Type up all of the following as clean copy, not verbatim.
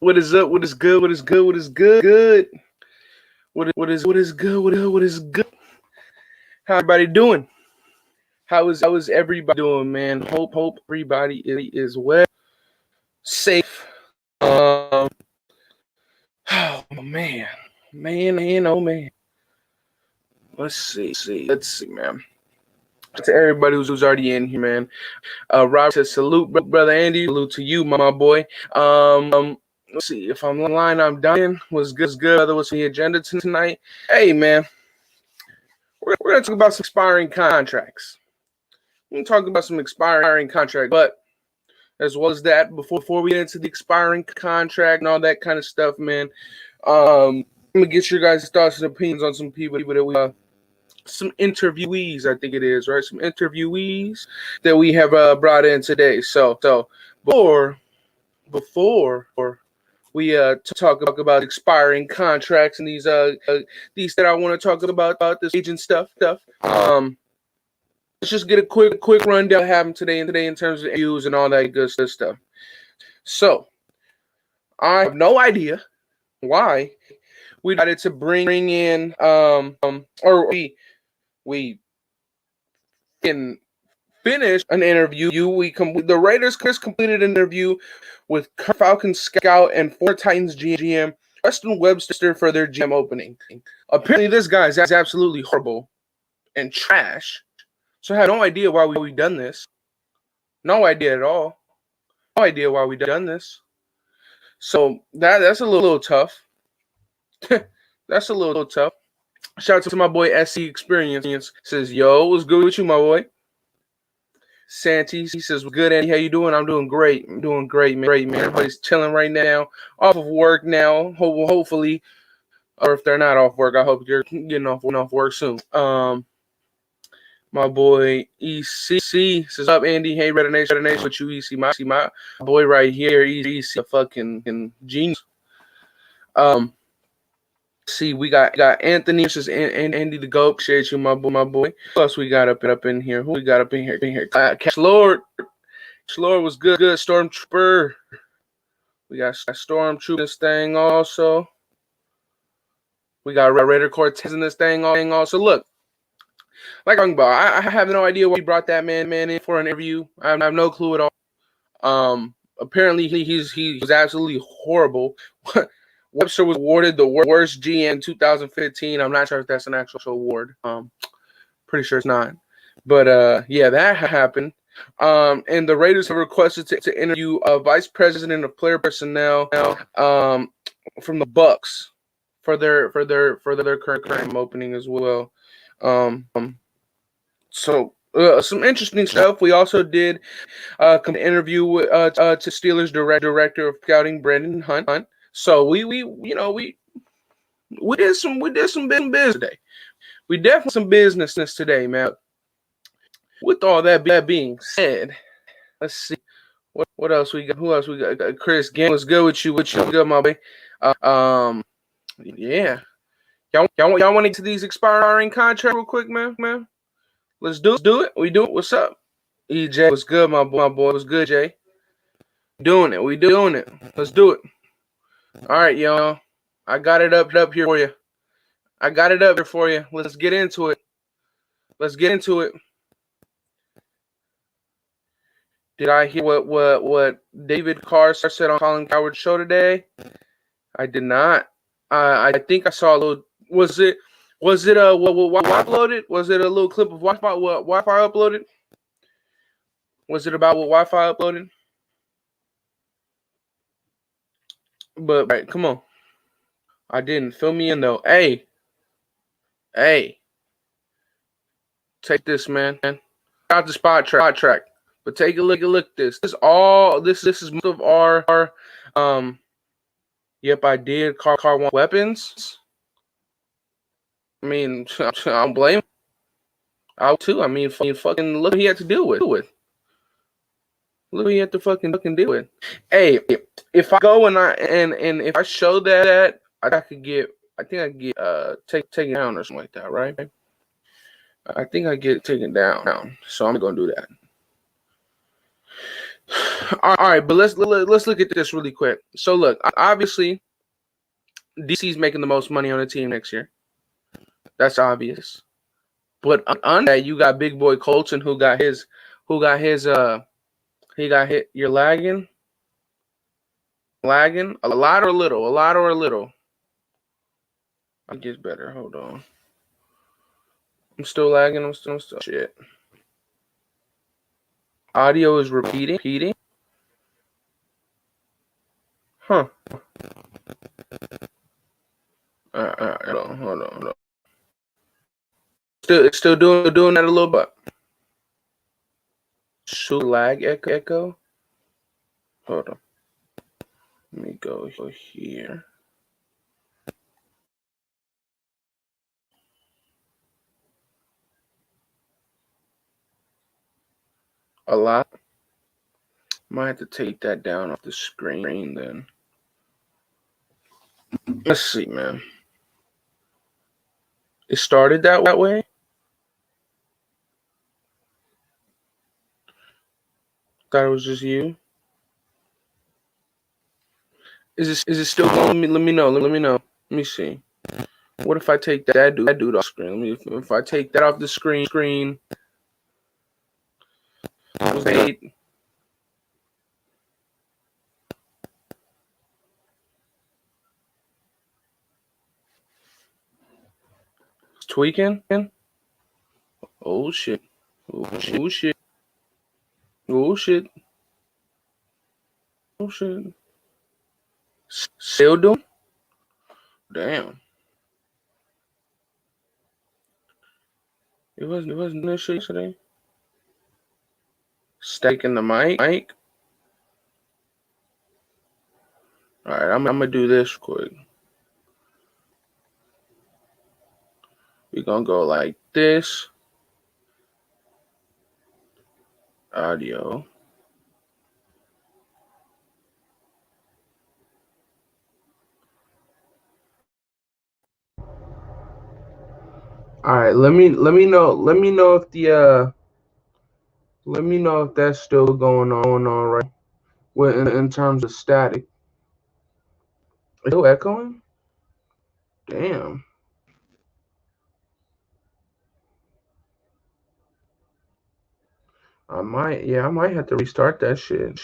What is up? What is good? What is good? What is good? Good. What is good? What is good? How everybody doing? How is everybody doing, man? Hope everybody is well, safe. Oh man. Let's see, man. To everybody who's already in here, man. Robert says salute, brother Andy. Salute to you, my boy. Let's see if I'm lying. I'm dying. Was good, brother. What's on the agenda tonight? Hey, man. We're gonna talk about some expiring contracts. We're gonna talk about some expiring contract, but as well as that, before we get into the expiring contract and all that kind of stuff, man. I'm gonna get your guys' thoughts and opinions on some people that we some interviewees, I think it is, right? Some interviewees that we have brought in today. So before we talk about expiring contracts and these that I want to talk about this agent stuff. Let's just get a quick rundown of what happened today in terms of views and all that good stuff. So I have no idea why we decided to bring in or we can finish an interview. The Raiders completed an interview with Falcons scout and former Titans GM Weston Webster for their GM opening. Apparently, this guy is absolutely horrible and trash. So I have no idea why we done this. No idea at all. No idea why we done this. So that's a little tough. That's a little tough. Shout out to my boy SC Experience. Says, yo, what's good with you, my boy? Santi, he says, good, Andy. How you doing? I'm doing great. I'm doing great, man. Everybody's chilling right now. Off of work now. Hopefully. Or if they're not off work, I hope you're getting off work soon. My boy EC says, up, Andy. Hey, Red Nation with you, EC. My boy right here, EC, a fucking genius. See, we got Anthony versus Andy the Goat. Appreciate you, my boy. Who else we got up in here? Who we got up in here? Cash Lord was good. Stormtrooper. We got Stormtrooper this thing also. We got Raider Cortez in this thing also. Look, like I'm talking about, I have no idea why he brought that man in for an interview. I have no clue at all. Apparently he was absolutely horrible. Webster was awarded the worst GM in 2015. I'm not sure if that's an actual award. Pretty sure it's not. But yeah, that happened. And the Raiders have requested to interview a vice president of player personnel from the Bucks for their current opening as well. So some interesting stuff. We also did come to interview with to Steelers director of scouting Brandon Hunt. So we did some business today. We definitely some business today, man. With all that being said, let's see what else we got. Who else we got? Chris Gann, what's good with you? What you good, my boy? Yeah. Y'all want to get to these expiring contracts real quick, man? Let's do it. We do it. What's up? EJ, what's good, my boy? What's good, Jay? Doing it. We doing it. Let's do it. All right, y'all. I got it up here for you. Let's get into it. Did I hear what David Carr said on Colin Cowherd's show today? I did not. I think I saw a little. Was it what uploaded? Was it a little clip of Wi-Fi uploaded? Was it about what Wi-Fi uploaded? But right, come on. I didn't. Fill me in though. Hey. Take this, man. Got the spot track. But take a look at this. This is most of our Yep, I did. Carr want weapons. I mean, I don't blame him. I too. I mean, fucking look what he had to deal with. Look what he had to fucking deal with. Hey, if I go and if I show that, I think I get taken down or something like that, right? I think I get taken down. So I'm gonna do that. All right, but let's look at this really quick. So look, obviously, DC's making the most money on the team next year. That's obvious. But under that, you got big boy Colton who got his he got hit. You're lagging a lot or a little. It gets better. Hold on. I'm still lagging. I'm still shit. Audio is repeating. Huh. Hold on. It's still doing that a little bit. Should lag echo. Hold on. Let me go here. A lot. Might have to take that down off the screen then. Let's see, man. It started that way. Thought it was just you. Is it still going? Let me know. Let me see. What if I take that dude off screen? If I take that off the screen. Wait. It's tweaking. Oh shit. Oh shit. Oh shit. Oh shit. Still doing? Damn. It wasn't this shit yesterday. Stacking the mic. Alright, I'm gonna do this quick. We're gonna go like this. Audio. Alright, let me know if the let me know if that's still going on right. Well, in terms of static. It's still echoing? Damn. I might have to restart that shit.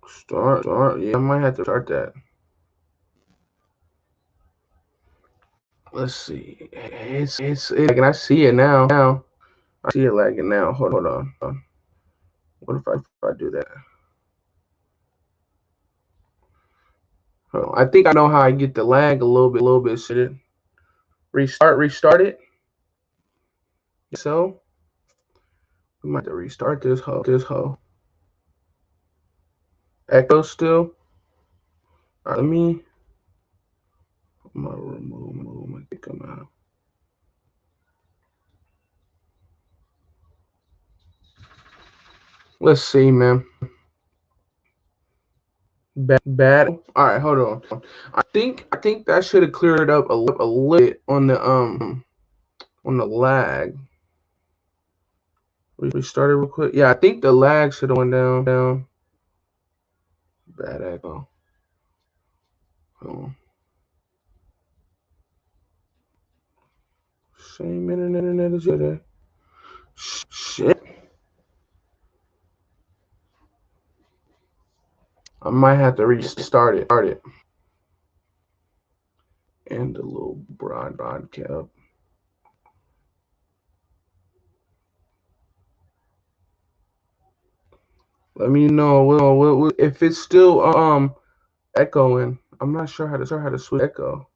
Start. Yeah, I might have to start that. Let's see. It's lagging. I see it now. I see it lagging now. Hold on. What if I do that? I think I know how I get the lag a little bit. Should it restart it? So we might have to restart this hoe. Echo still. All right, let me. I'm gonna remove my come out. Let's see, man. Bad. All right, hold on. I think that should have cleared up a little bit on the lag. We started real quick. Yeah, I think the lag should have went down. Bad echo. Same internet as yesterday. Shit. I might have to restart it. And a little broadcast. Let me know if it's still echoing. I'm not sure how to switch echo.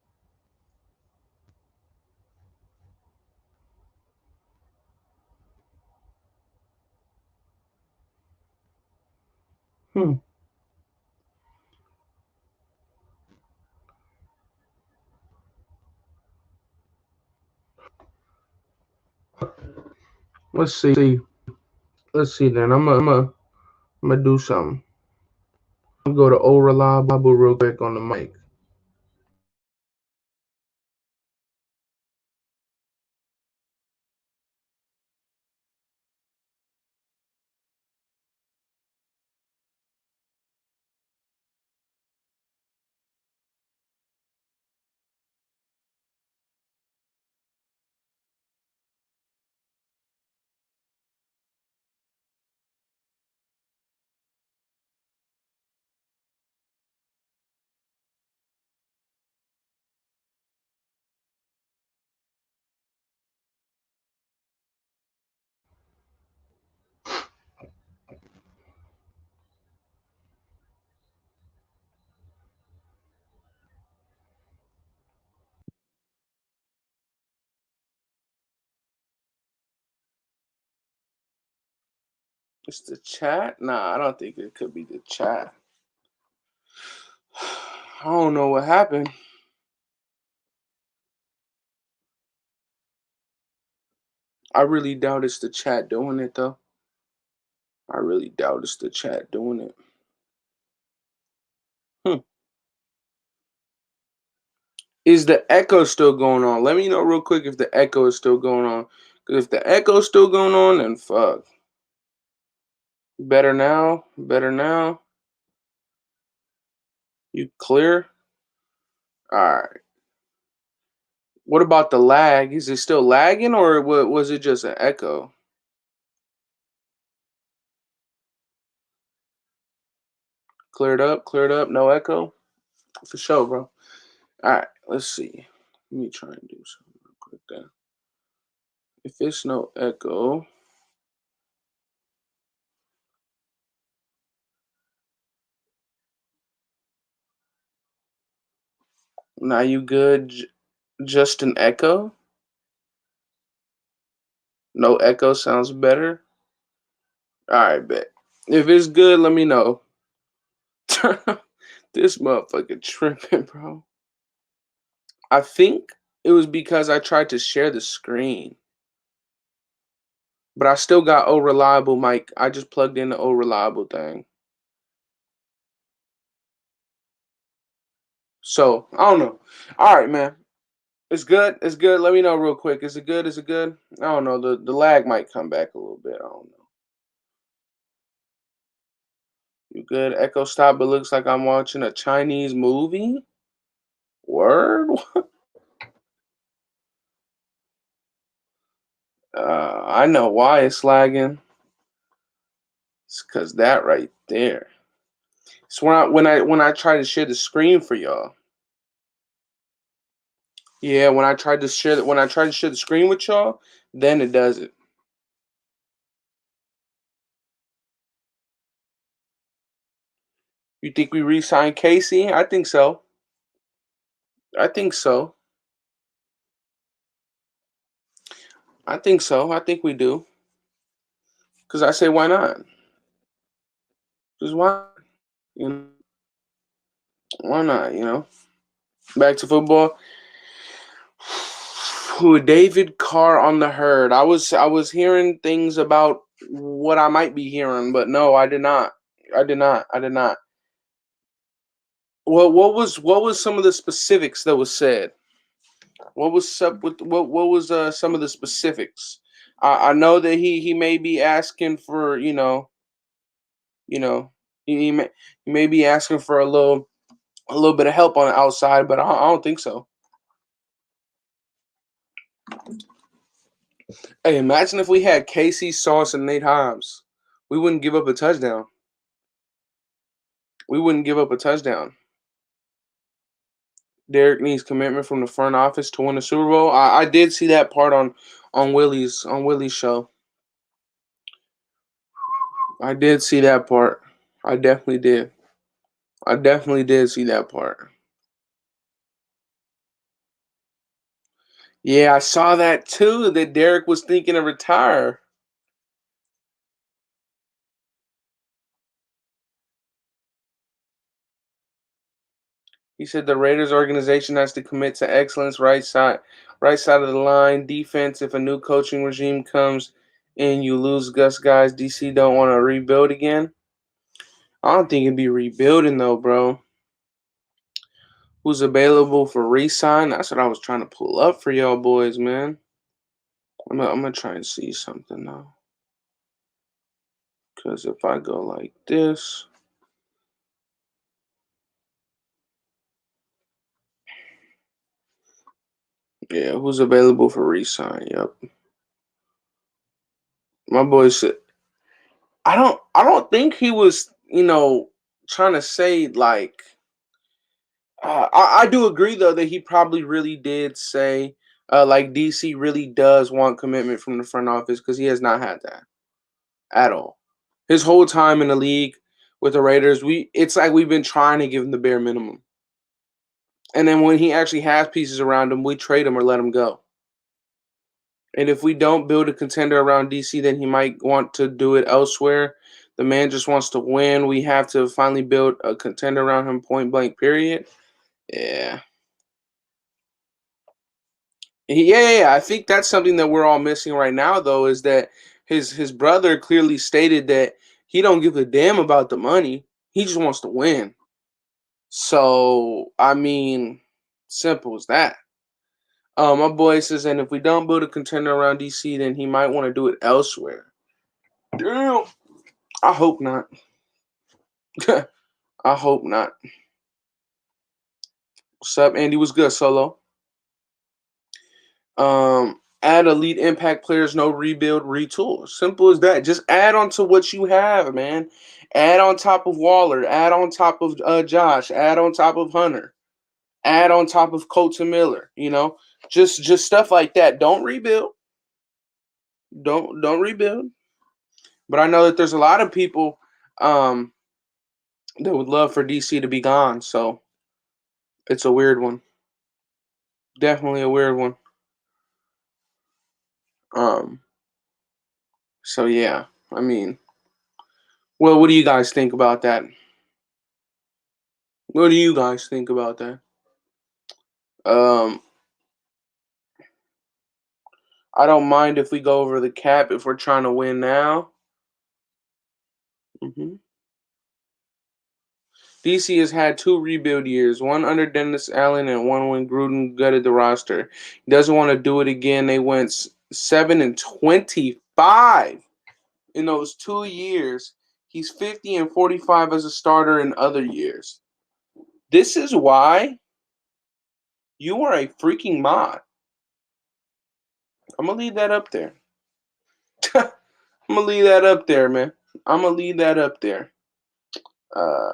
Let's see. Then I'm gonna do something. I'm gonna go to old reliable real quick on the mic. It's the chat? Nah, I don't think it could be the chat. I don't know what happened. I really doubt it's the chat doing it though. I really doubt it's the chat doing it. Is the echo still going on? Let me know real quick if the echo is still going on. Because if the echo is still going on, then fuck. Better now? Better now? You clear? Alright. What about the lag? Is it still lagging or was it just an echo? Cleared up, no echo? For sure, bro. Alright, let's see. Let me try and do something real quick then. If it's no echo. Now you good? Just an echo? No echo sounds better? Alright, bet. If it's good, let me know. This motherfucker tripping, bro. I think it was because I tried to share the screen. But I still got O Reliable mic. I just plugged in the O Reliable thing. So, I don't know. All right, man. It's good. It's good. Let me know real quick. Is it good? Is it good? I don't know. The lag might come back a little bit. I don't know. You good? Echo stop, but looks like I'm watching a Chinese movie? Word? I know why it's lagging. It's cause that right there. It's when I try to share the screen for y'all. Yeah, when I tried to share the screen with y'all, then it does it. You think we re-sign Casey? I think so. I think so. I think so. I think we do. Cause I say why not? Just why? You know, why not? You know. Back to football. Who David Carr on the herd? I was hearing things about what I might be hearing, but no, I did not. I did not. I did not. Well, what was some of the specifics that was said? What was up with what was some of the specifics? I know that he may be asking for you know he may be asking for a little bit of help on the outside, but I don't think so. Hey, imagine if we had Casey Sauce and Nate Hobbs, we wouldn't give up a touchdown. We wouldn't give up a touchdown. Derek needs commitment from the front office to win the Super Bowl. I did see that part on Willie's show. I did see that part. I definitely did. I definitely did see that part. Yeah, I saw that too. That Derek was thinking of retire. He said the Raiders organization has to commit to excellence, right side of the line, defense. If a new coaching regime comes and you lose Gus guys, DC don't want to rebuild again. I don't think it'd be rebuilding though, bro. Who's available for resign? That's what I was trying to pull up for y'all boys, man. I'm gonna try and see something now. Cause if I go like this, yeah, who's available for resign? Yep. My boy said I don't think he was, trying to say like I do agree though that he probably really did say like DC really does want commitment from the front office because he has not had that at all. His whole time in the league with the Raiders, it's like we've been trying to give him the bare minimum. And then when he actually has pieces around him, we trade him or let him go. And if we don't build a contender around DC, then he might want to do it elsewhere. The man just wants to win. We have to finally build a contender around him, point blank, period. Yeah. Yeah. I think that's something that we're all missing right now, though, is that his brother clearly stated that he don't give a damn about the money. He just wants to win. So, I mean, simple as that. My boy says, and if we don't build a contender around DC, then he might want to do it elsewhere. Damn. I hope not. I hope not. What's up, Andy? What's good, Solo? Add elite impact players, no rebuild, retool. Simple as that. Just add on to what you have, man. Add on top of Waller. Add on top of Josh. Add on top of Hunter. Add on top of Colton Miller. Just stuff like that. Don't rebuild. Don't rebuild. But I know that there's a lot of people um, that would love for DC to be gone. So it's a weird one. Definitely a weird one. Um, so yeah, I mean, well, what do you guys think about that? What do you guys think about that? Um, I don't mind if we go over the cap if we're trying to win now. DC has had two rebuild years, one under Dennis Allen and one when Gruden gutted the roster. He doesn't want to do it again. They went 7-25 in those 2 years. He's 50-45 as a starter in other years. This is why you are a freaking mod. I'm gonna leave that up there. I'm gonna leave that up there, man. I'm gonna leave that up there.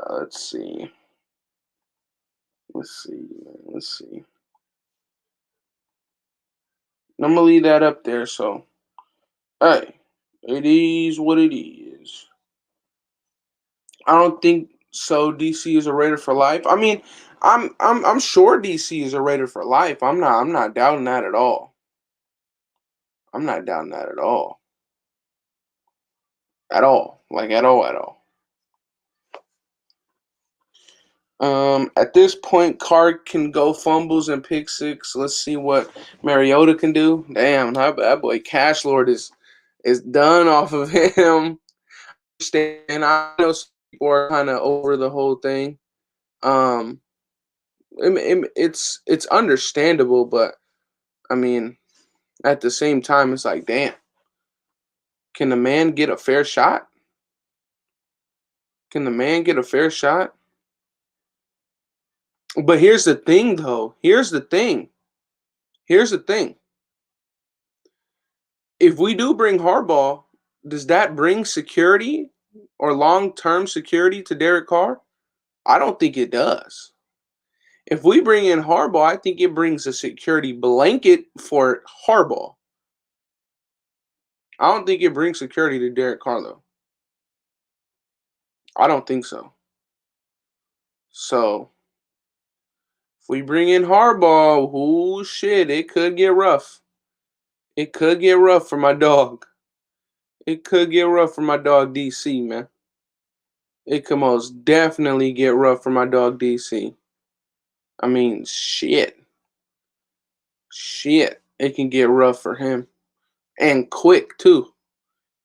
Let's see. Let's see. Let's see. I'm gonna leave that up there. So, hey, it is what it is. I don't think so. DC is a Raider for life. I mean, I'm sure DC is a Raider for life. I'm not doubting that at all. I'm not doubting that at all. At all. Like at all. At all. At this point, Carr can go fumbles and pick six. Let's see what Mariota can do. Damn, that boy Cash Lord is done off of him. And I know some people are kind of over the whole thing. Um, it's understandable, but I mean, at the same time, it's like, damn, can the man get a fair shot? Can the man get a fair shot? But here's the thing, though. Here's the thing. If we do bring Harbaugh, does that bring security or long-term security to Derek Carr? I don't think it does. If we bring in Harbaugh, I think it brings a security blanket for Harbaugh. I don't think it brings security to Derek Carr, though. I don't think so. So, if we bring in Harbaugh, oh shit, it could get rough. It could get rough for my dog. It could get rough for my dog DC, man. It could most definitely get rough for my dog DC. I mean, shit. Shit. It can get rough for him. And quick, too.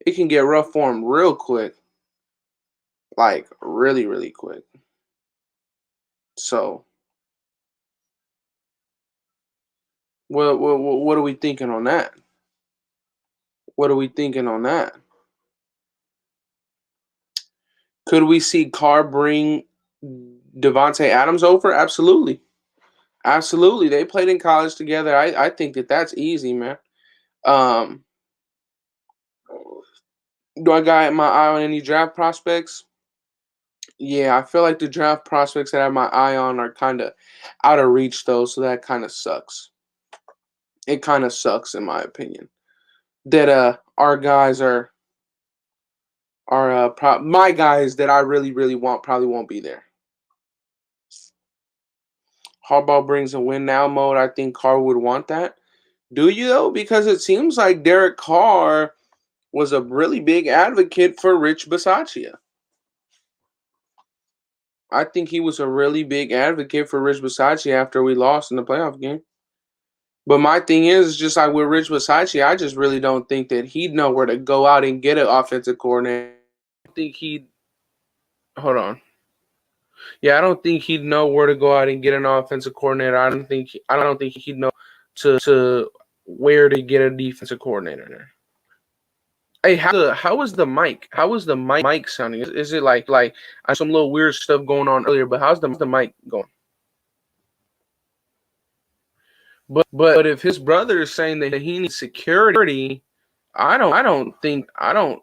It can get rough for him real quick. Like, really, really quick. So, what are we thinking on that? What are we thinking on that? Could we see Carr bring Devontae Adams over? Absolutely. Absolutely. They played in college together. I think that that's easy, man. Um, do I got my eye on any draft prospects? Yeah, I feel like the draft prospects that I have my eye on are kind of out of reach, though, so that kind of sucks. It kind of sucks, in my opinion, that our guys my guys that I really really want probably won't be there. Harbaugh brings a win now mode. I think Carr would want that. Do you though? Because it seems like Derek Carr was a really big advocate for Rich Bisaccia. I think he was a really big advocate for Rich Bisaccia after we lost in the playoff game. But my thing is just like with Rich Bisaccia, I just really don't think that he'd know where to go out and get an offensive coordinator. I think he'd hold on. Yeah, I don't think he'd know where to go out and get an offensive coordinator. I don't think he'd know to where to get a defensive coordinator. Hey, how was the mic? How was the mic sounding? Is it like some little weird stuff going on earlier? But how's the mic going? But if his brother is saying that he needs security, I don't think that oh,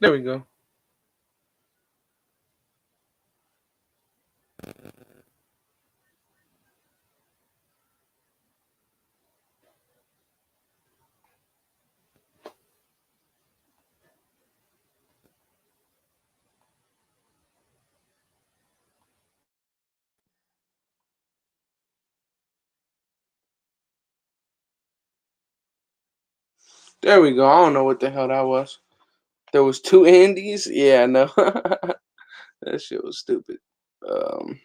there we go. There we go. I don't know what the hell that was. There was two Andys. Yeah, no, that shit was stupid. Um,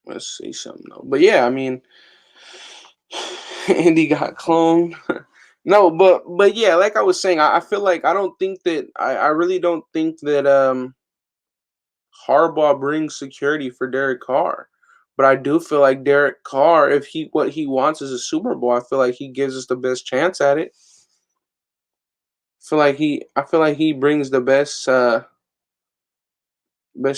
let's see something though. But yeah, I mean, Andy got cloned. No, but yeah, like I was saying, I feel like I really don't think that Harbaugh brings security for Derek Carr. But I do feel like Derek Carr, if he what he wants is a Super Bowl, I feel like he gives us the best chance at it. I feel like he brings the best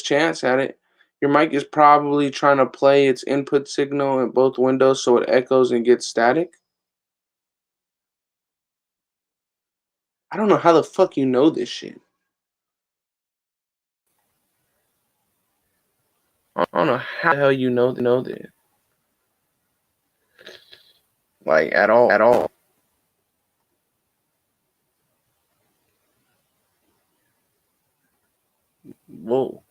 chance at it. Your mic is probably trying to play its input signal in both windows so it echoes and gets static. I don't know how the fuck you know this shit. I don't know how the hell you know this. Like at all, at all. Whoa.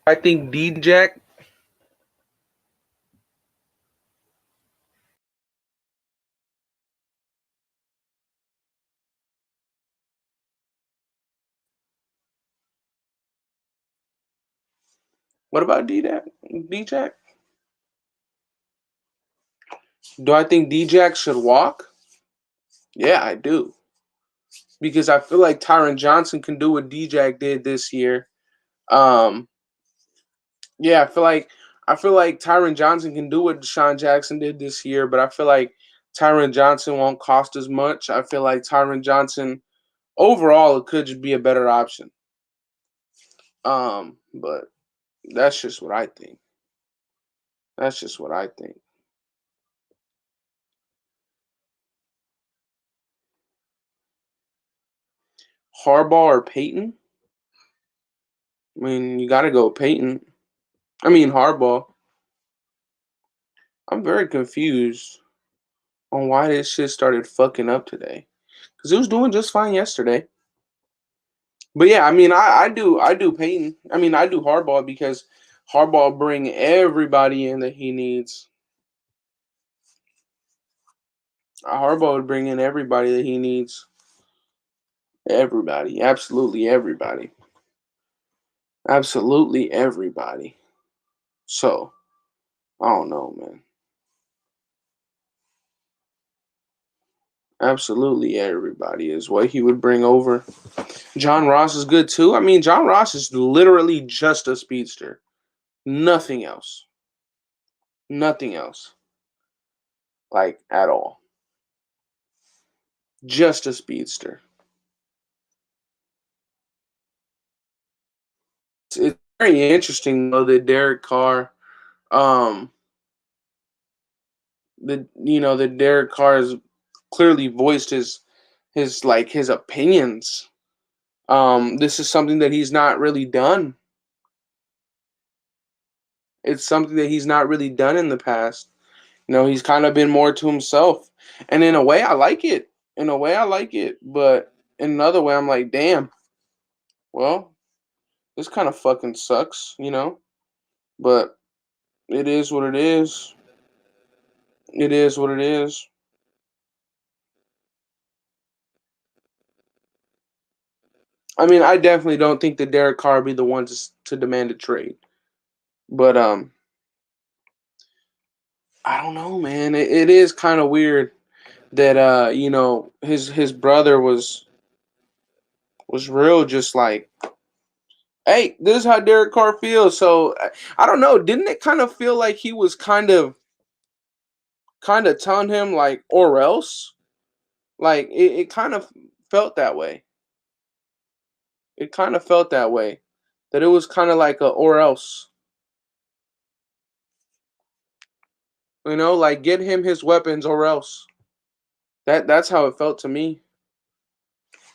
I think D Jack. What about D Jack? D Jack? Do I think D Jack should walk? Yeah, I do. Because I feel like Tyron Johnson can do what D Jack did this year. Um, yeah, I feel like Tyron Johnson can do what Deshaun Jackson did this year, but I feel like Tyron Johnson won't cost as much. I feel like Tyron Johnson overall it could just be a better option. But that's just what I think. That's just what I think. Harbaugh or Peyton? I mean, you got to go Peyton. I mean Harbaugh. I'm very confused on why this shit started fucking up today. Because it was doing just fine yesterday. But yeah, I mean, I do Peyton. I mean, I do Harbaugh because Harbaugh bring everybody in that he needs. Harbaugh would bring in everybody that he needs. Everybody, absolutely everybody, absolutely everybody. So I don't know, man. Absolutely everybody is what he would bring over. John Ross is good too. I mean, John Ross is literally just a speedster, nothing else. Nothing else. Like at all. Just a speedster. It's very interesting though that Derek Carr, um, that Derek Carr has clearly voiced his opinions. This is something that he's not really done. It's something that he's not really done in the past. He's kind of been more to himself, and in a way, I like it. In a way, I like it, but in another way, I'm like, damn. Well, this kind of fucking sucks. But it is what it is. It is what it is. I mean, I definitely don't think that Derek Carr be the one to demand a trade. But I don't know, man. It is kind of weird that his brother was real just like, hey, this is how Derek Carr feels. So I don't know. Didn't it kind of feel like he was kind of telling him like or else? Like it kind of felt that way. It kind of felt that way. That it was kind of like a or else. Like get him his weapons or else. That's how it felt to me.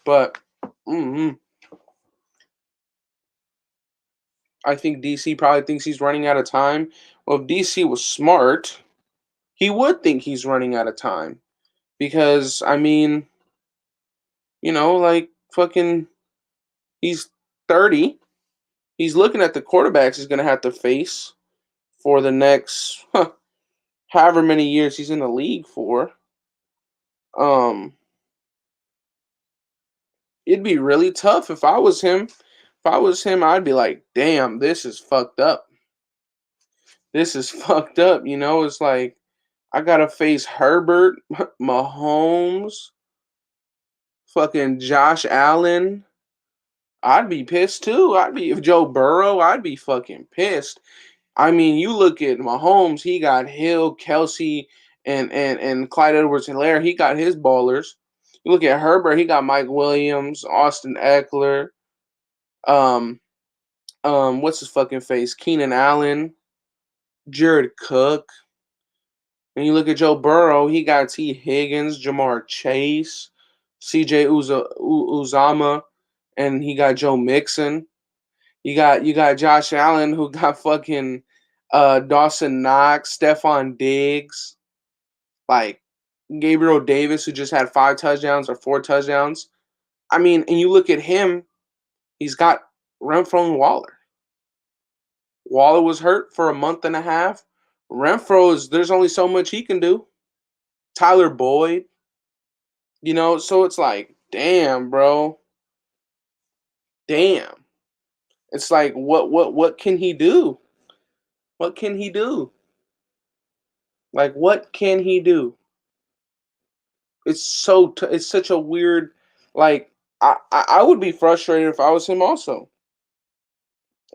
But mm I think DC probably thinks he's running out of time. Well, if DC was smart, he would think he's running out of time because I mean, like fucking, he's 30. He's looking at the quarterbacks he's gonna have to face for the next however many years he's in the league for. Um, it'd be really tough if I was him. If I was him, I'd be like, damn, this is fucked up. This is fucked up. It's like I gotta face Herbert, Mahomes, fucking Josh Allen. I'd be pissed too. If Joe Burrow, I'd be fucking pissed. I mean, you look at Mahomes, he got Hill, Kelsey, and Clyde Edwards-Helaire. He got his ballers. You look at Herbert, he got Mike Williams, Austin Eckler, um, what's his fucking face? Keenan Allen, Jared Cook. And you look at Joe Burrow, he got T. Higgins, Jamar Chase, CJ Uzama, and he got Joe Mixon. You got Josh Allen who got fucking Dawson Knox, Stephon Diggs, like Gabriel Davis who just had 5 touchdowns or 4 touchdowns. I mean, and you look at him, he's got Renfro and Waller. Waller was hurt for a month and a half. There's only so much he can do. Tyler Boyd, so it's like, damn, bro. Damn. It's like what can he do? What can he do? Like what can he do? It's such a weird, like I would be frustrated if I was him also.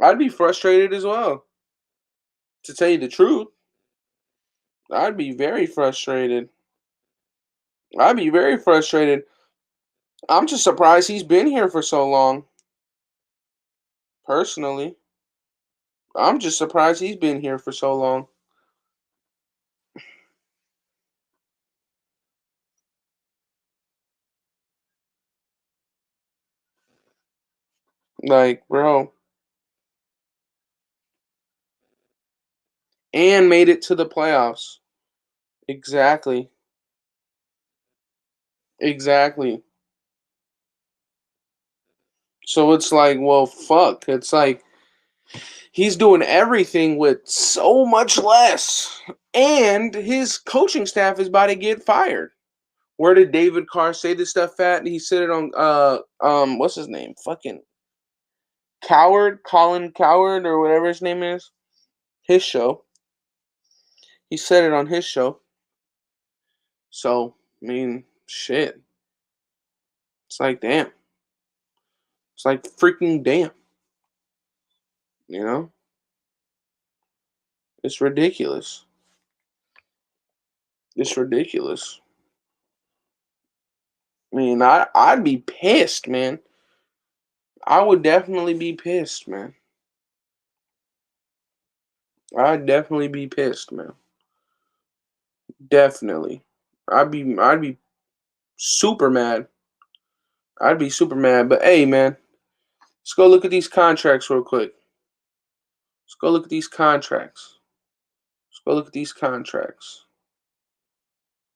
I'd be frustrated as well. To tell you the truth, I'd be very frustrated. I'd be very frustrated. I'm just surprised he's been here for so long. Personally, I'm just surprised he's been here for so long. Like, bro, and made it to the playoffs. Exactly. Exactly. So it's like, well, fuck. It's like he's doing everything with so much less. And his coaching staff is about to get fired. Where did David Carr say this stuff at? He said it on what's his name? Fucking Cowherd, Colin Cowherd or whatever his name is. His show. He said it on his show. So, I mean, shit. It's like damn. It's like freaking damn. You know? It's ridiculous. It's ridiculous. I mean, I'd be pissed, man. I would definitely be pissed, man. I'd definitely be pissed, man. Definitely. I'd be super mad. I'd be super mad. But hey, man, let's go look at these contracts real quick. Let's go look at these contracts. Let's go look at these contracts.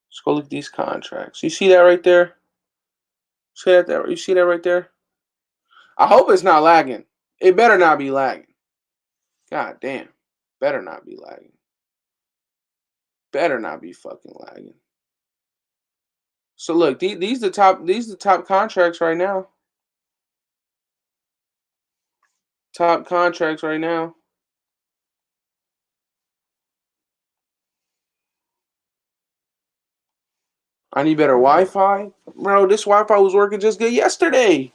Let's go look at these contracts. You see that right there? See that there? You see that right there? I hope it's not lagging. It better not be lagging. God damn. Better not be lagging. Better not be fucking lagging. So look, these the top contracts right now. Top contracts right now. I need better Wi-Fi. Bro, this Wi-Fi was working just good yesterday.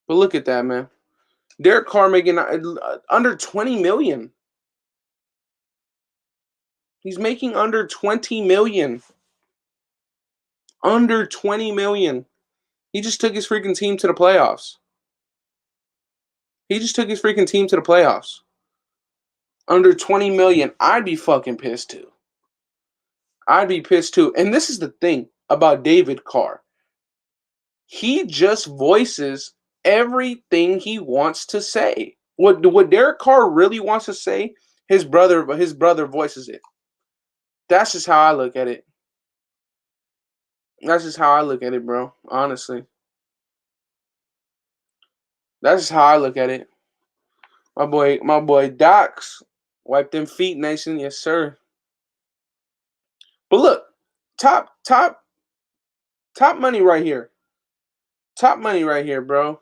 But look at that, man. Derek Carr making under 20 million. He's making under 20 million. Under 20 million. He just took his freaking team to the playoffs. He just took his freaking team to the playoffs. Under 20 million. I'd be fucking pissed too. I'd be pissed too. And this is the thing about David Carr. He just voices everything he wants to say. What Derek Carr really wants to say, his brother voices it. That's just how I look at it. That's just how I look at it, bro. Honestly. That's just how I look at it. My boy Docs. Wipe them feet, Nation. Yes, sir. But look, top money right here. Top money right here, bro.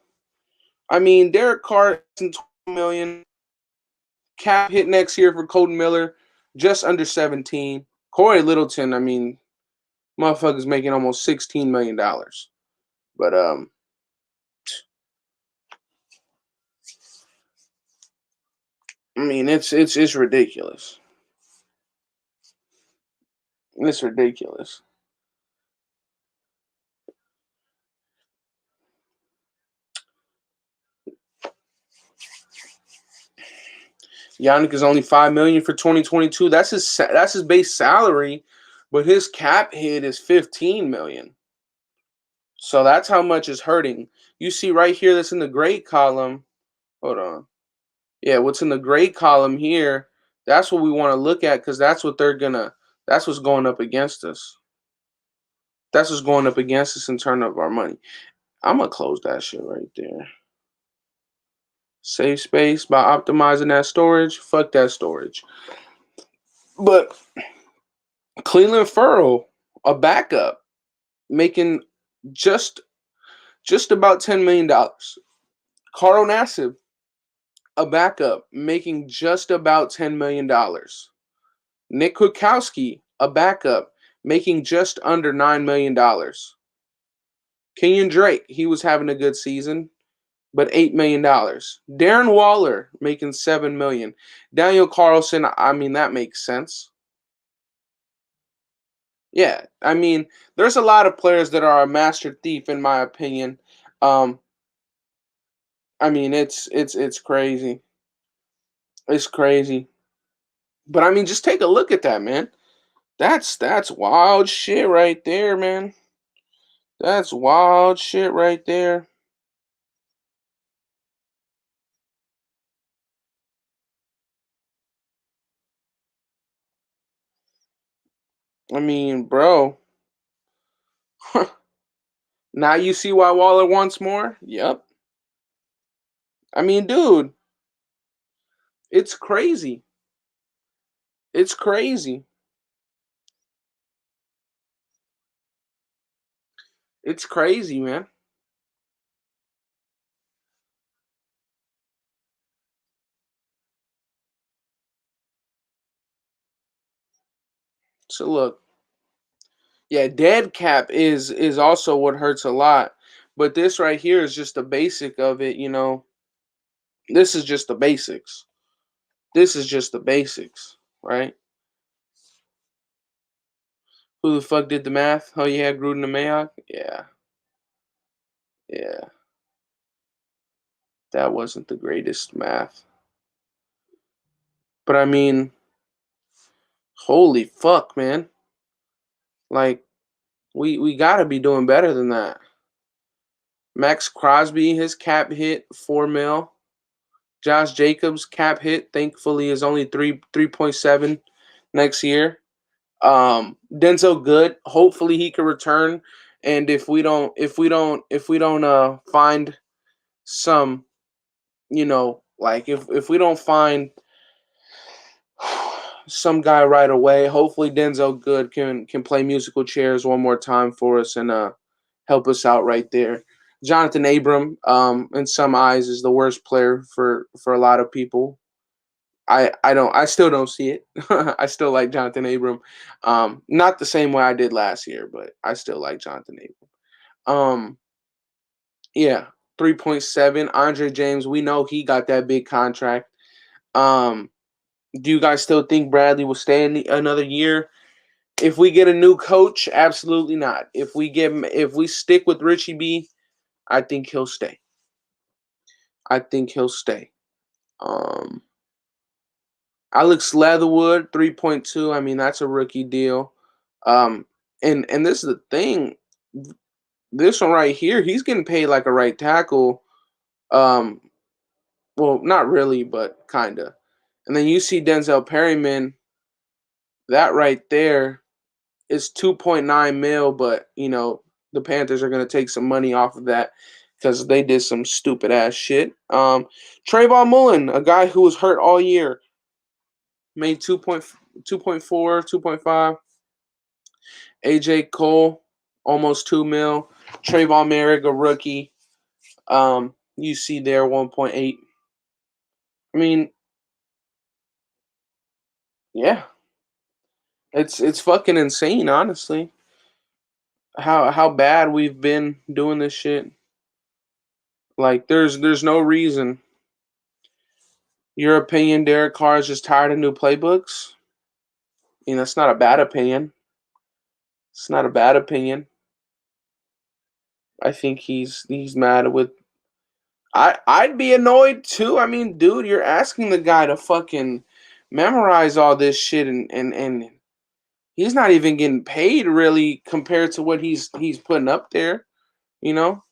I mean, Derek Carr $20 million. Cap hit next year for Colton Miller, just under 17. Corey Littleton, I mean, motherfucker's making almost $16 million. But I mean, it's ridiculous. It's ridiculous. Yannick is only $5 million for 2022. That's his base salary, but his cap hit is $15 million. So that's how much is hurting. You see right here, that's in the grade column. Hold on. Yeah, what's in the grade column here? That's what we want to look at because that's what that's what's going up against us. That's what's going up against us in terms of our money. I'm gonna close that shit right there. Save space by optimizing that storage. Fuck that storage. But Cleveland Furrow, a backup, making just about $10 million. Carl Nassib, a backup, making just about $10 million. Nick Kwiatkowski, a backup, making just under $9 million. Kenyon Drake, he was having a good season, but $8 million. Darren Waller, making $7 million. Daniel Carlson, I mean, that makes sense. Yeah, I mean, there's a lot of players that are a master thief, in my opinion. I mean, it's crazy. It's crazy. But I mean, just take a look at that, man. That's wild shit right there, man. That's wild shit right there. I mean, bro. Now you see why Waller wants more? Yep. I mean, dude, it's crazy. It's crazy. It's crazy, man. So look, yeah, dead cap is also what hurts a lot. But this right here is just the basic of it, you know. This is just the basics. This is just the basics, right? Who the fuck did the math? Oh yeah, Gruden and Mayock? Yeah. Yeah. That wasn't the greatest math. But I mean, holy fuck, man. Like, we gotta be doing better than that. Max Crosby, his cap hit 4 mil. Josh Jacobs cap hit, thankfully, is only 3.7 next year. Denzel Good, hopefully he can return. And if we don't find some, like if we don't find some guy right away, hopefully Denzel Good can play musical chairs one more time for us and help us out right there. Jonathan Abram, in some eyes, is the worst player for a lot of people. I still don't see it. I still like Jonathan Abram. Not the same way I did last year, but I still like Jonathan Abram. Yeah, 3.7. Andre James, we know he got that big contract. Um, do you guys still think Bradley will stay in another year? If we get a new coach, absolutely not. If we stick with Richie B, I think he'll stay. I think he'll stay. Um, Alex Leatherwood, 3.2. I mean, that's a rookie deal. Um, and this is the thing. This one right here, he's getting paid like a right tackle. Um, well, not really, but kinda. And then you see Denzel Perryman, that right there is 2.9 mil, but the Panthers are gonna take some money off of that because they did some stupid ass shit. Trayvon Mullen, a guy who was hurt all year, made 2.4, 2.5. AJ Cole, almost 2 mil. Trayvon Merrick, a rookie. You see there 1.8. I mean, yeah. It's fucking insane, honestly. How bad we've been doing this shit. Like there's no reason. Your opinion, Derek Carr is just tired of new playbooks? That's not a bad opinion. It's not a bad opinion. I think he's mad with I'd be annoyed too. I mean, dude, you're asking the guy to fucking memorize all this shit and he's not even getting paid really compared to what he's putting up there, you know?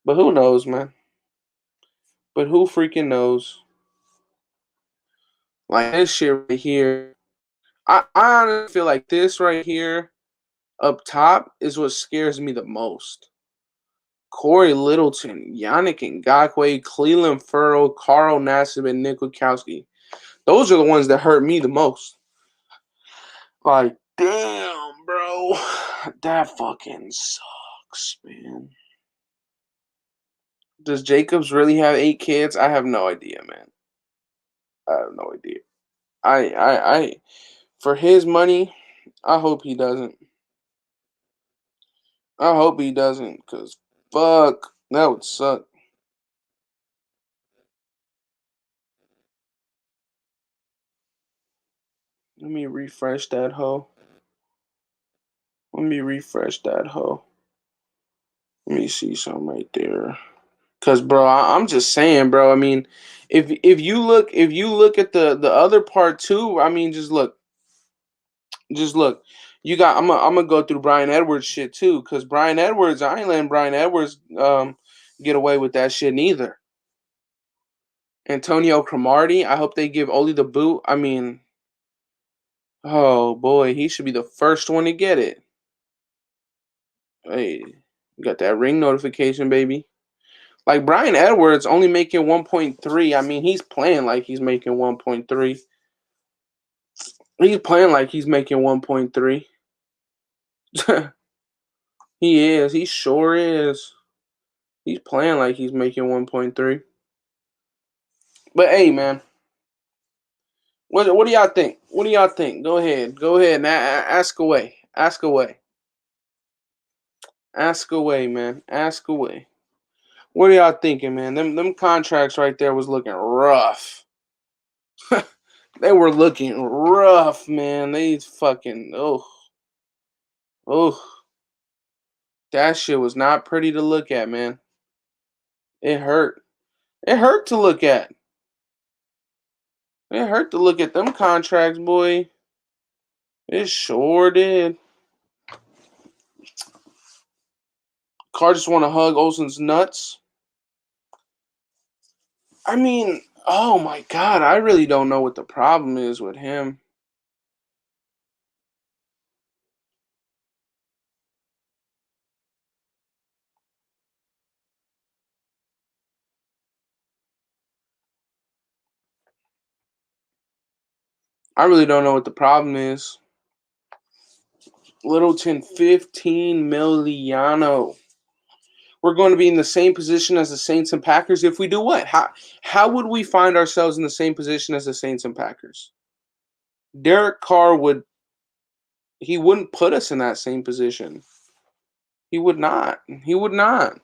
But who knows, man? But who freaking knows? Like this shit right here. I honestly feel like this right here up top is what scares me the most. Corey Littleton, Yannick Ngakoue, Cleveland Furrow, Carl Nassib, and Nick Wachowski. Those are the ones that hurt me the most. Like, damn, bro. That fucking sucks, man. Does Jacobs really have 8 kids? I have no idea, man. I have no idea. I for his money, I hope he doesn't. I hope he doesn't, cause fuck, that would suck. Let me refresh that hoe. Let me refresh that hoe. Let me see something right there. Cause bro, I'm just saying, bro. I mean, if you look at the other part too, I mean, just look. You got I'm gonna go through Brian Edwards shit too, cause Brian Edwards, I ain't letting Brian Edwards get away with that shit neither. Antonio Cromartie, I hope they give Oli the boot. I mean, oh boy, he should be the first one to get it. Hey, you got that ring notification, baby. Like Brian Edwards only making 1.3. I mean, he's playing like he's making 1.3. He's playing like he's making 1.3. He is. He sure is. He's playing like he's making 1.3. But hey, man, what do y'all think? What do y'all think? Go ahead. Go ahead and ask away. Ask away. Ask away, man. Ask away. What are y'all thinking, man? Them contracts right there was looking rough. They were looking rough, man. They fucking oh, that shit was not pretty to look at, man. It hurt. It hurt to look at. It hurt to look at them contracts, boy. It sure did. Carr just want to hug Olsen's nuts. I mean, oh my God, I really don't know what the problem is with him. I really don't know what the problem is. Littleton, 15 million. We're going to be in the same position as the Saints and Packers if we do what? How would we find ourselves in the same position as the Saints and Packers? Derek Carr wouldn't put us in that same position. He would not. He would not.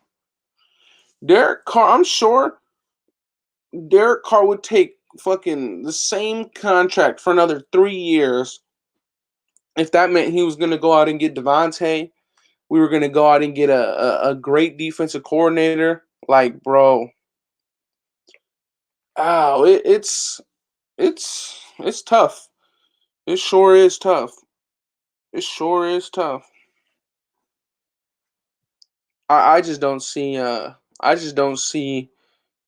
Derek Carr, I'm sure Derek Carr would take fucking the same contract for another 3 years if that meant he was going to go out and get Devontae. We were going to go out and get a great defensive coordinator. Like, bro. Oh, it's tough. It sure is tough. It sure is tough. I just don't see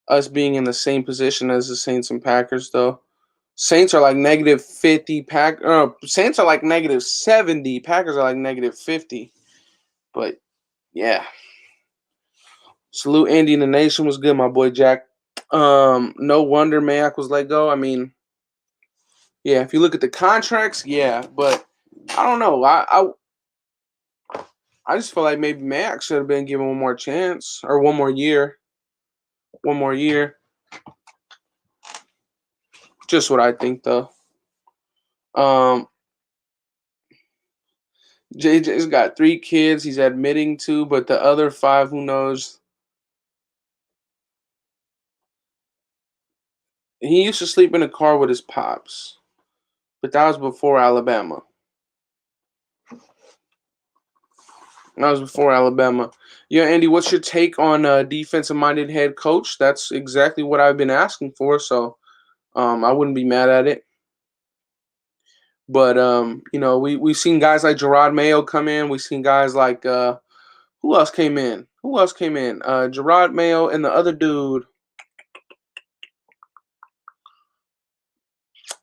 us being in the same position as the Saints and Packers though. Saints are like negative 50, Saints are like negative 70, Packers are like negative 50. But yeah. Salute Andy and the Nation was good, my boy Jack. No wonder Mayock was let go. I mean, yeah, if you look at the contracts, yeah, but I don't know. I just feel like maybe Mayock should have been given one more chance or one more year. One more year. Just what I think, though. JJ's got 3 kids he's admitting to, but the other 5, who knows? He used to sleep in a car with his pops, but that was before Alabama. That was before Alabama. Yeah, Andy, what's your take on a defensive-minded head coach? That's exactly what I've been asking for, so I wouldn't be mad at it. But we've seen guys like Gerard Mayo come in. We've seen guys like who else came in? Gerard Mayo and the other dude.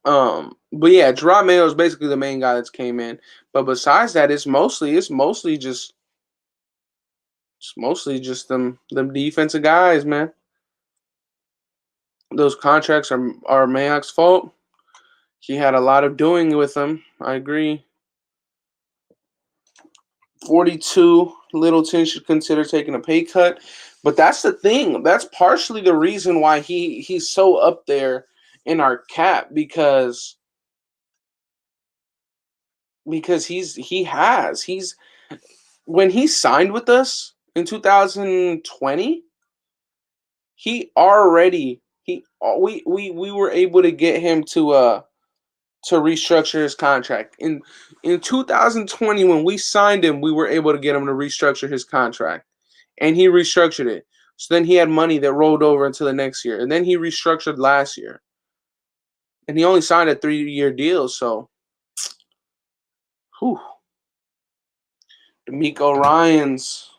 But yeah, Gerard Mayo is basically the main guy that's came in. But besides that, it's mostly just them defensive guys, man. Those contracts are Mayock's fault. He had a lot of doing with them. I agree. 42, Littleton should consider taking a pay cut. But that's the thing. That's partially the reason why he's so up there in our cap because he's when he signed with us in 2020, we were able to get him to restructure his contract. In 2020, when we signed him, we were able to get him to restructure his contract. And he restructured it. So then he had money that rolled over into the next year. And then he restructured last year. And he only signed a 3-year deal, so whew. DeMeco Ryans.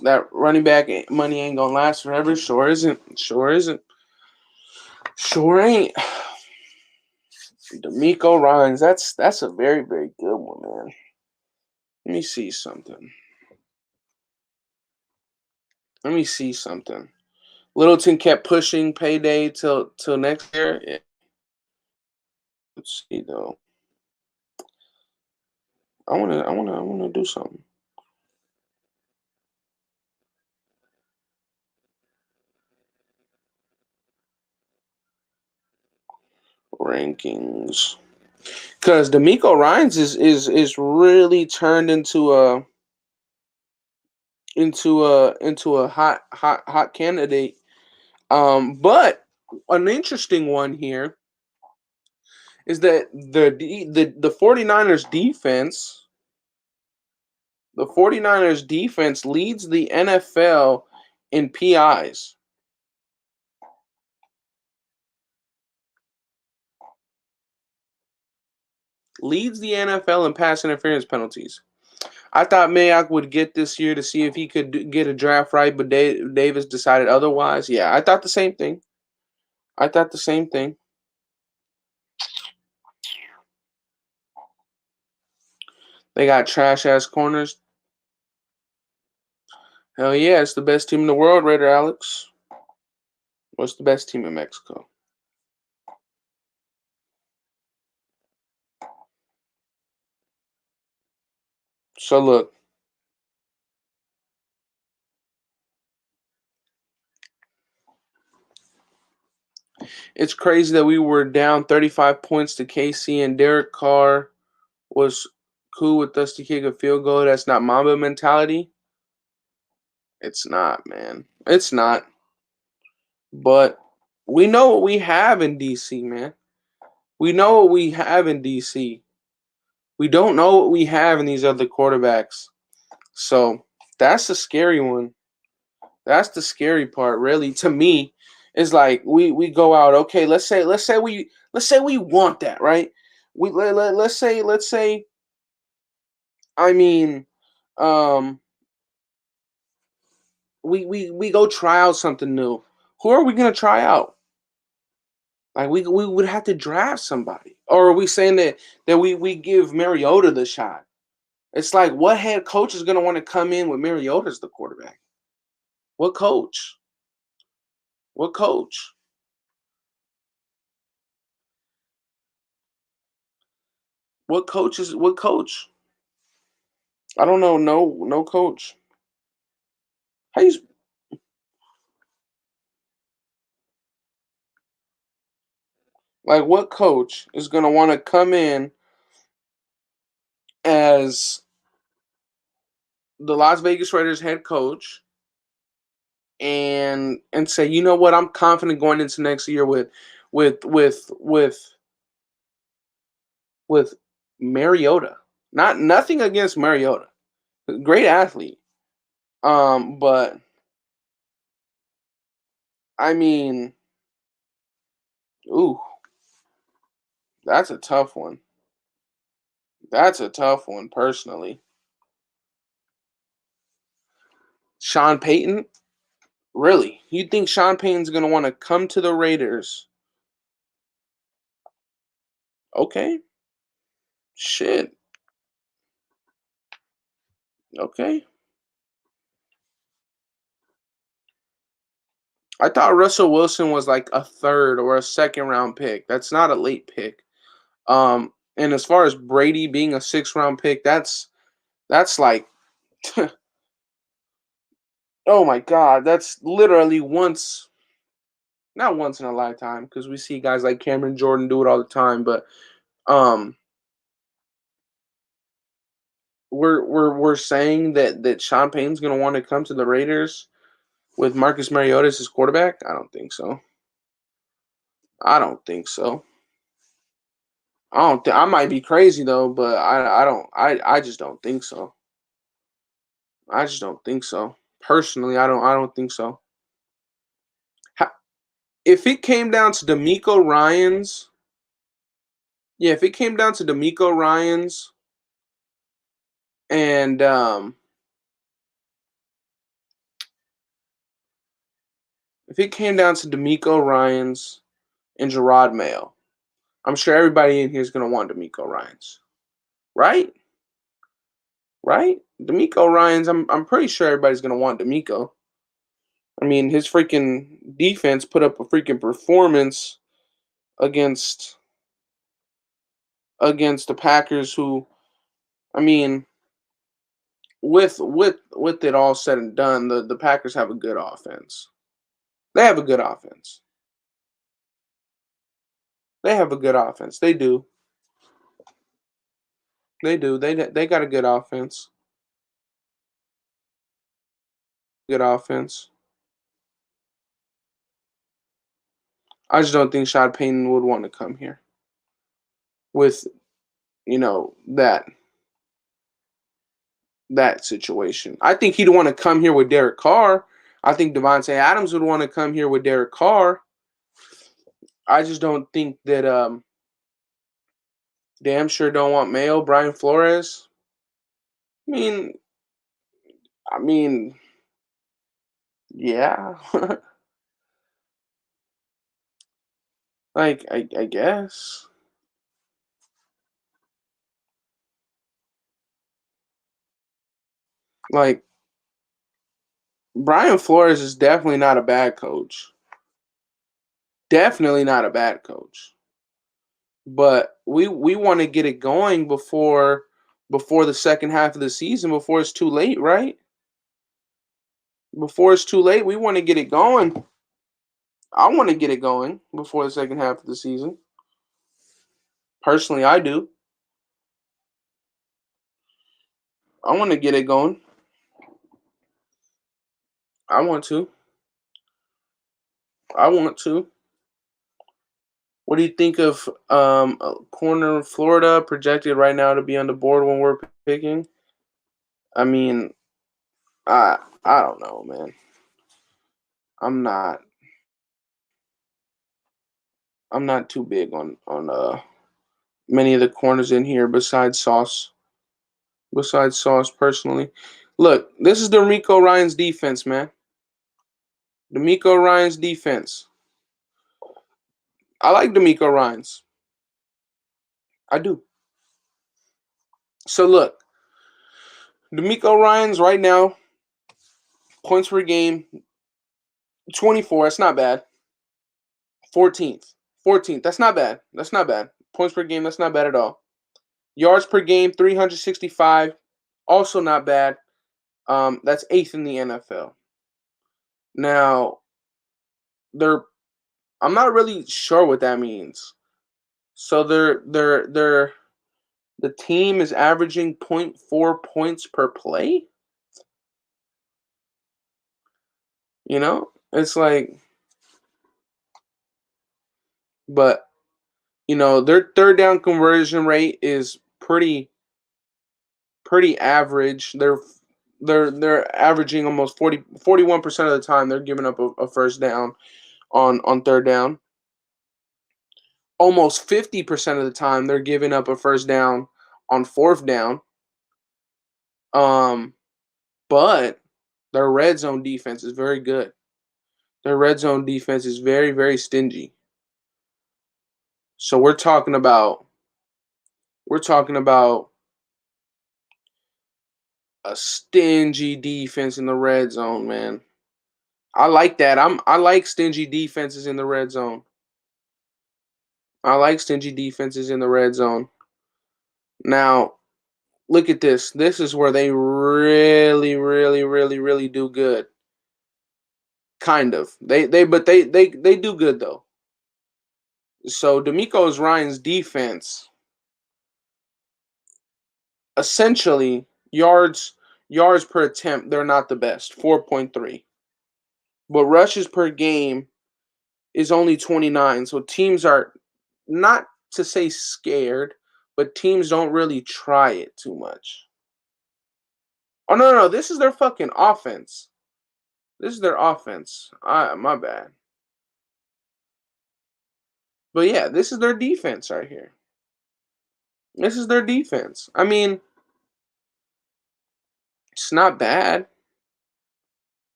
That running back money ain't gonna last forever. Sure isn't. Sure ain't. DeMeco Ryans. That's a very, very good one, man. Let me see something. Littleton kept pushing payday till next year. Yeah. Let's see though. I wanna do something. Rankings. Because DeMeco Ryans is really turned into a hot candidate. But an interesting one here is that the 49ers defense, the 49ers defense leads the NFL in PIs. Leads the NFL in pass interference penalties. I thought Mayock would get this year to see if he could get a draft right, but Davis decided otherwise. Yeah, I thought the same thing. I thought the same thing. They got trash ass corners. Hell yeah, it's the best team in the world, Raider Alex. What's the best team in Mexico? So look, it's crazy that we were down 35 points to KC and Derek Carr was cool with us to kick a field goal. That's not Mamba mentality. It's not, man. It's not. But we know what we have in DC, man. We know what we have in DC. We don't know what we have in these other quarterbacks. So that's the scary one. That's the scary part, really. To me, is like we go out. Okay, let's say we want that, right? Let's say. I mean, um, we go try out something new. Who are we gonna try out? Like we would have to draft somebody, or are we saying that we give Mariota the shot? It's like, what head coach is gonna want to come in with Mariota as the quarterback? What coach? What coach? What coach? I don't know. No coach. How you like? What coach is gonna want to come in as the Las Vegas Raiders head coach and say, you know what, I'm confident going into next year with with with with Mariota. Nothing against Mariota, great athlete. But I mean, ooh, that's a tough one. That's a tough one, personally. Sean Payton, really? You think Sean Payton's gonna want to come to the Raiders? Okay, shit. Okay. I thought Russell Wilson was like a third or a second round pick. That's not a late pick. And as far as Brady being a 6th round pick, that's like, oh my god, that's literally once, not once in a lifetime, because we see guys like Cameron Jordan do it all the time. But um, we're saying that Sean Payton's gonna want to come to the Raiders with Marcus Mariota as his quarterback. I don't think so. I don't think so. I might be crazy though, but I just don't think so. I just don't think so. Personally, I don't think so. If it came down to D'Amico Ryans, yeah, if it came down to D'Amico Ryans and if it came down to D'Amico Ryans and Gerard Mayo, I'm sure everybody in here is gonna want D'Amico Ryans, right? Right? D'Amico Ryans, I'm pretty sure everybody's gonna want D'Amico. I mean, his freaking defense put up a freaking performance against the Packers, who, I mean, with it all said and done, the Packers have a good offense. They have a good offense. They have a good offense. They do. They do. They got a good offense. Good offense. I just don't think Shad Payton would want to come here with, that situation. I think he'd want to come here with Derek Carr. I think Devontae Adams would want to come here with Derek Carr. I just don't think that damn sure don't want Mayo, Brian Flores. I mean, I mean, yeah. Like I guess. Like Brian Flores is definitely not a bad coach. Definitely not a bad coach. But we want to get it going before the second half of the season, before it's too late, right? Before it's too late, we want to get it going. I want to get it going before the second half of the season. Personally, I do. I want to get it going. I want to. I want to. What do you think of a corner of Florida projected right now to be on the board when we're picking? I mean, I don't know, man. I'm not I'm not too big on many of the corners in here besides Sauce. Besides Sauce, personally. Look, this is DeMeco Ryans' defense, man. DeMeco Ryans' defense. I like DeMeco Ryans. I do. So look, DeMeco Ryans right now, points per game, 24. That's not bad. 14th. 14th. That's not bad. That's not bad. Points per game, that's not bad at all. Yards per game, 365. Also not bad. That's 8th in the NFL. Now, I'm not really sure what that means. So the team is averaging 0.4 points per play. It's like, but their third down conversion rate is pretty average. They're averaging almost 41% of the time they're giving up a first down on third down. Almost 50% of the time they're giving up a first down on fourth down. But their red zone defense is very good. Their red zone defense is very, very stingy. So we're talking about a stingy defense in the red zone, man. I like that. I like stingy defenses in the red zone. I like stingy defenses in the red zone. Now, look at this. This is where they really, really, really, really do good. Kind of. They do good though. So DeMeco Ryans' defense, essentially yards per attempt, they're not the best, 4.3. But rushes per game is only 29. So teams are, not to say scared, but teams don't really try it too much. Oh no, this is their fucking offense. This is their offense. My bad. But yeah, this is their defense right here. This is their defense. I mean, it's not bad.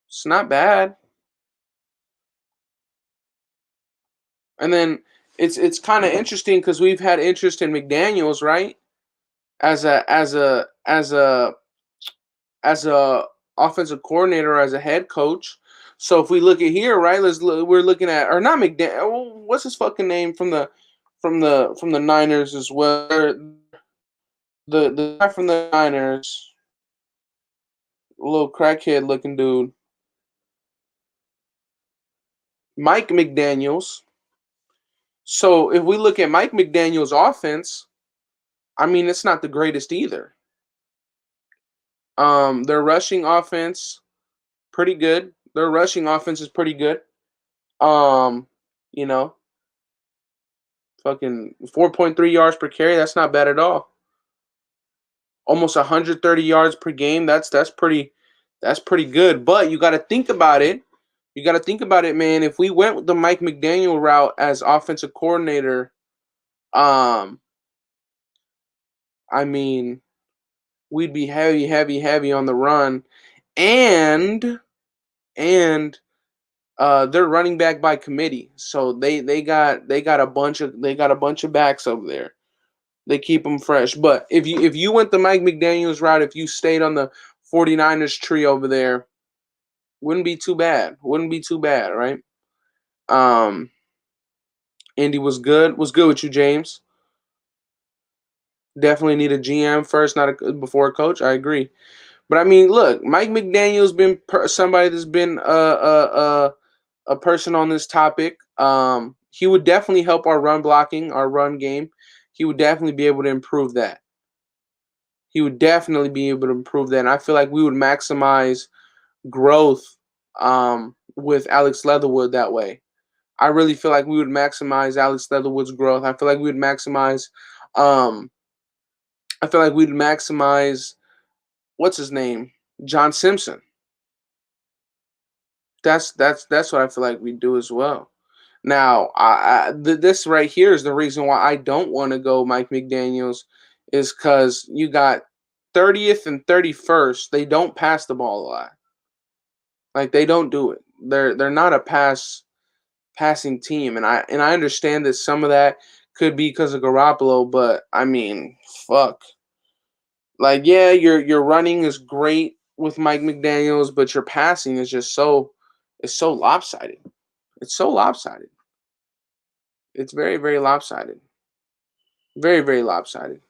It's not bad. And then it's kind of interesting because we've had interest in McDaniels, right? As a offensive coordinator, as a head coach. So if we look at here, right? We're looking at, or not McDaniel. What's his fucking name from the Niners as well? The guy from the Niners, a little crackhead looking dude, Mike McDaniels. So if we look at Mike McDaniels' offense, I mean, it's not the greatest either. Their rushing offense, pretty good. Their rushing offense is pretty good. You know, fucking 4.3 yards per carry. That's not bad at all. Almost 130 yards per game. That's pretty good. But you got to think about it. You got to think about it, man. If we went with the Mike McDaniel route as offensive coordinator, um, I mean, we'd be heavy, heavy, heavy on the run, and and they're running back by committee, so they got a bunch of backs over there. They keep them fresh. But if you went the Mike McDaniel's route, if you stayed on the 49ers tree over there, wouldn't be too bad. Wouldn't be too bad, right? Um, Andy was good. Was good with you, James. Definitely need a GM first, not before a coach. I agree. But I mean, look, Mike McDaniel's been somebody that's been a person on this topic. He would definitely help our run blocking, our run game. He would definitely be able to improve that. He would definitely be able to improve that. And I feel like we would maximize growth with Alex Leatherwood that way. I really feel like we would maximize Alex Leatherwood's growth. I feel like we would maximize. Um, I feel like we'd maximize what's his name, John Simpson. That's what I feel like we do as well. Now, this right here is the reason why I don't want to go Mike McDaniel's, is because you got 30th and 31st. They don't pass the ball a lot. Like they don't do it. They're not a passing team, and I understand that some of that could be because of Garoppolo, but I mean, fuck. Like, yeah, your running is great with Mike McDaniel's, but your passing is just so lopsided. It's so lopsided. It's very, very lopsided. Very, very lopsided.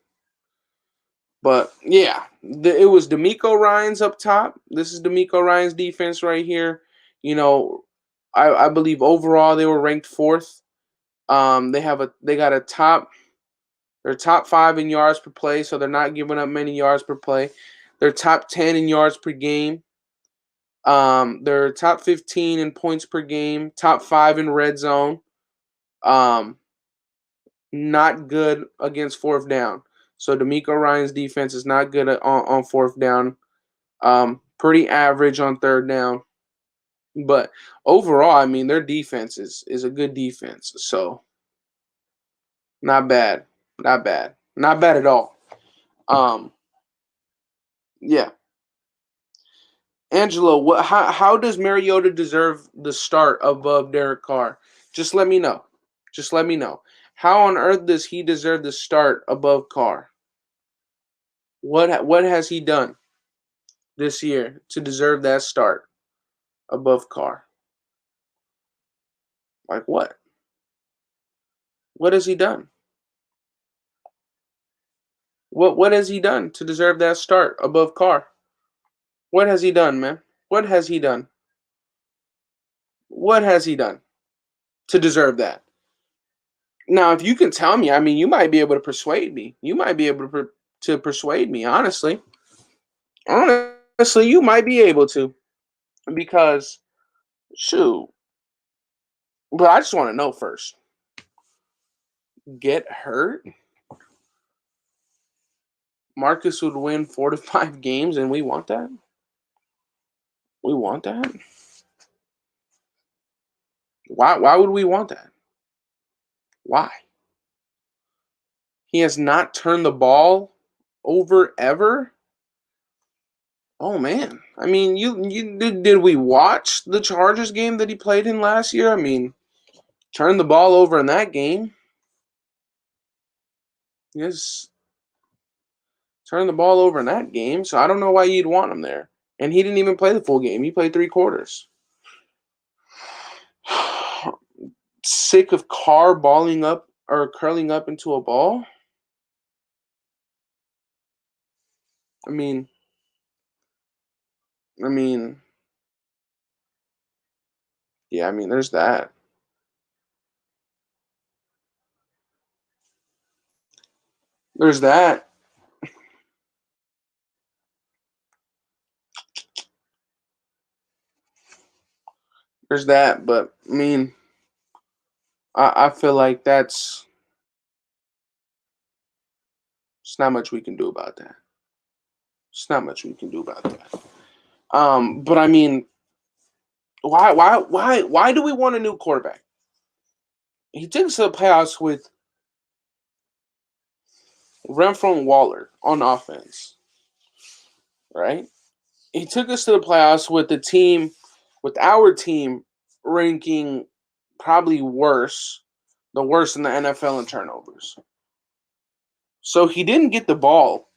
But yeah, it was D'Amico Ryans up top. This is D'Amico Ryans' defense right here. You know, I believe overall they were ranked fourth. They got a top. They're top 5 in yards per play, so they're not giving up many yards per play. They're top 10 in yards per game. They're top 15 in points per game. Top 5 in red zone. Um, Not good against fourth down. So D'Amico Ryan's defense is not good on fourth down. Pretty average on third down. But overall, I mean, their defense is a good defense. So not bad. Not bad. Not bad at all. Um, yeah. Angelo, how does Mariota deserve the start above Derek Carr? Just let me know. Just let me know. How on earth does he deserve the start above Carr? What has he done this year to deserve that start above Carr? Like what? What has he done? What has he done to deserve that start above Carr? What has he done, man? What has he done? What has he done to deserve that? Now, if you can tell me, I mean, you might be able to persuade me. You might be able to persuade me, honestly. Honestly, you might be able to, because shoot. But I just want to know first. Get hurt? Marcus would win 4 to 5 games, and we want that? We want that? Why would we want that? Why? He has not turned the ball over ever? Oh man. I mean, you did we watch the Chargers game that he played in last year? I mean, turned the ball over in that game. Yes, turned the ball over in that game, so I don't know why you'd want him there. And he didn't even play the full game. He played 3 quarters. Sick of Carr balling up or curling up into a ball? I mean, I mean, yeah, I mean, there's that. There's that. There's that. But I mean, I feel like it's not much we can do about that. It's not much we can do about that. But I mean, why do we want a new quarterback? He took us to the playoffs with Renfro and Waller on offense, right? He took us to the playoffs with our team ranking probably the worst in the NFL in turnovers. So he didn't get the ball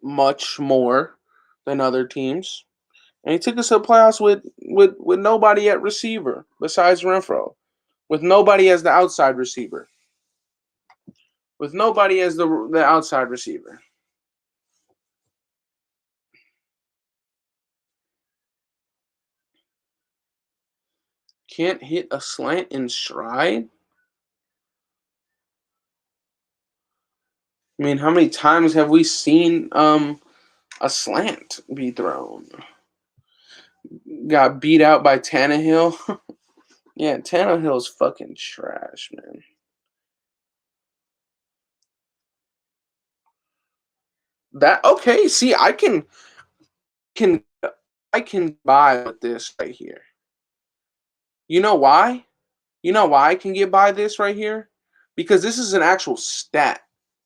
much more than other teams. And he took us to the playoffs with nobody at receiver besides Renfro, with nobody as the outside receiver, with nobody as the outside receiver. Can't hit a slant in stride? I mean, how many times have we seen a slant be thrown? Got beat out by Tannehill. Yeah, Tannehill's fucking trash, man. That okay, see, can I can buy with this right here. You know why? You know why I can get by this right here? Because this is an actual stat.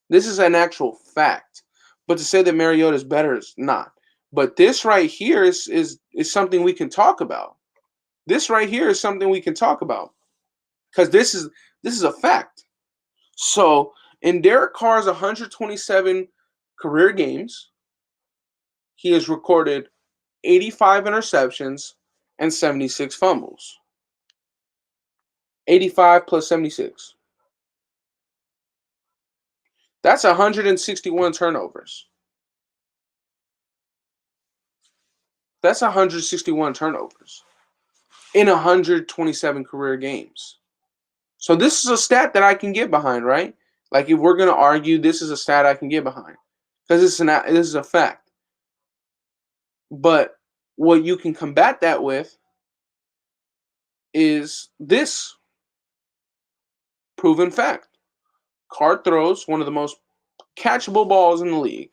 This is an actual fact. But to say that Mariota is better is not. But this right here is something we can talk about. This right here is something we can talk about. Because this is a fact. So in Derek Carr's 127 career games, he has recorded 85 interceptions and 76 fumbles. 85 plus 76. That's 161 turnovers. That's 161 turnovers in 127 career games. So this is a stat that I can get behind, right? Like if we're going to argue, this is a stat I can get behind because this is a fact. But what you can combat that with is this proven fact. Carr throws one of the most catchable balls in the league.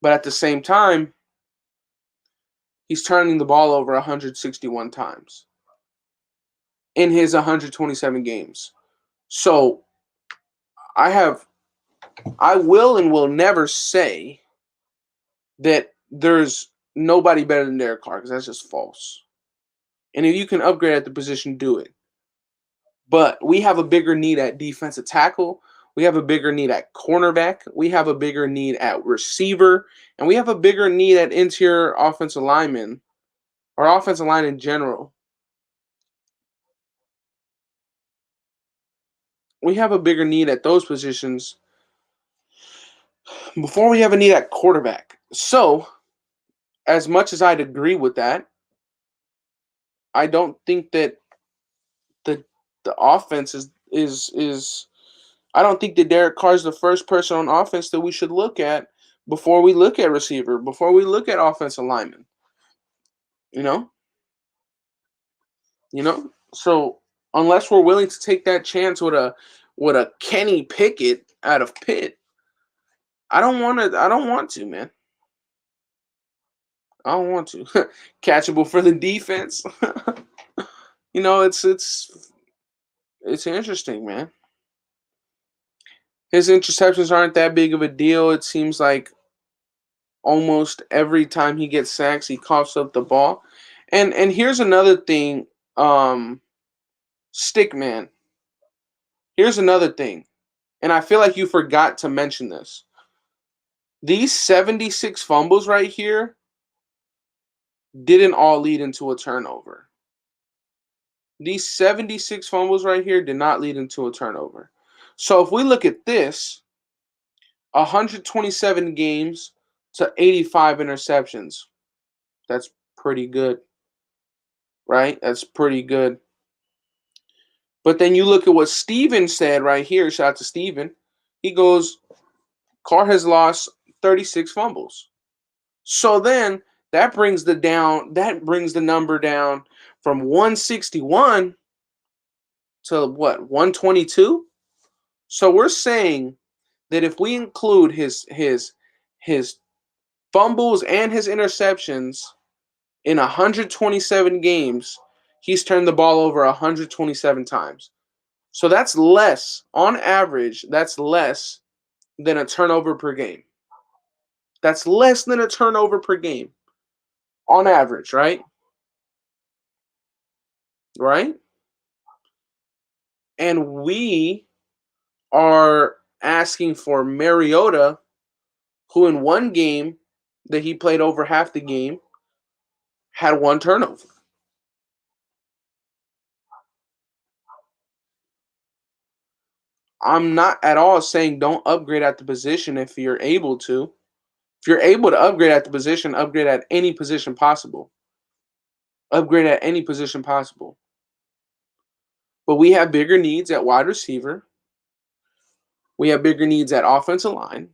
But at the same time, he's turning the ball over 161 times in his 127 games. So I will and will never say that there's nobody better than Derek Carr because that's just false. And if you can upgrade at the position, do it. But we have a bigger need at defensive tackle. We have a bigger need at cornerback. We have a bigger need at receiver. And we have a bigger need at interior offensive lineman or offensive line in general. We have a bigger need at those positions before we have a need at quarterback. So, as much as I'd agree with that, I don't think that the offense is I don't think that Derek Carr is the first person on offense that we should look at before we look at receiver, before we look at offensive lineman. You know? So unless we're willing to take that chance with a Kenny Pickett out of Pitt, I don't want to, man. I don't want to. Catchable for the defense. It's interesting, man. His interceptions aren't that big of a deal. It seems like almost every time he gets sacks, he coughs up the ball. And here's another thing, Stickman. Here's another thing. And I feel like you forgot to mention this. These 76 fumbles right here didn't all lead into a turnover. These 76 fumbles right here did not lead into a turnover. So if we look at this, 127 games to 85 interceptions. That's pretty good, right? That's pretty good. But then you look at what Steven said right here. Shout out to Steven. He goes, Carr has lost 36 fumbles. So then that brings the number down from 161 to what, 122? So we're saying that if we include his fumbles and his interceptions in 127 games, he's turned the ball over 127 times. So that's less, on average, that's less than a turnover per game. That's less than a turnover per game on average, right? Right? And we are asking for Mariota, who in one game that he played over half the game had one turnover. I'm not at all saying don't upgrade at the position if you're able to. If you're able to upgrade at the position, upgrade at any position possible. Upgrade at any position possible. But we have bigger needs at wide receiver. We have bigger needs at offensive line.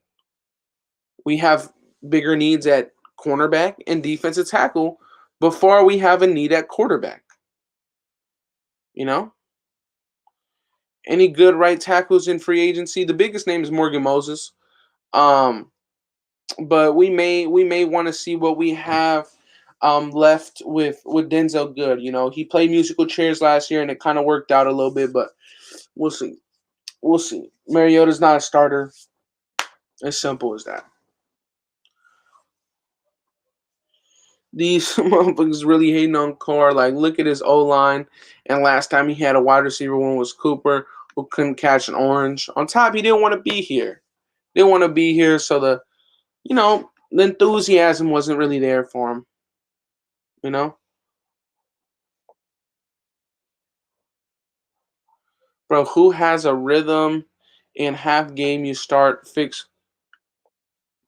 We have bigger needs at cornerback and defensive tackle before we have a need at quarterback. You know? Any good right tackles in free agency? The biggest name is Morgan Moses. But we may want to see what we have left with Denzel Good. You know, he played musical chairs last year and it kind of worked out a little bit, but we'll see. We'll see. Mariota's not a starter. As simple as that. These motherfuckers really hating on Carr. Like, look at his O-line. And last time he had a wide receiver one was Cooper, who couldn't catch an orange. On top, he didn't want to be here. Didn't want to be here, so the enthusiasm wasn't really there for him. You know? Bro, who has a rhythm in half game you start fix?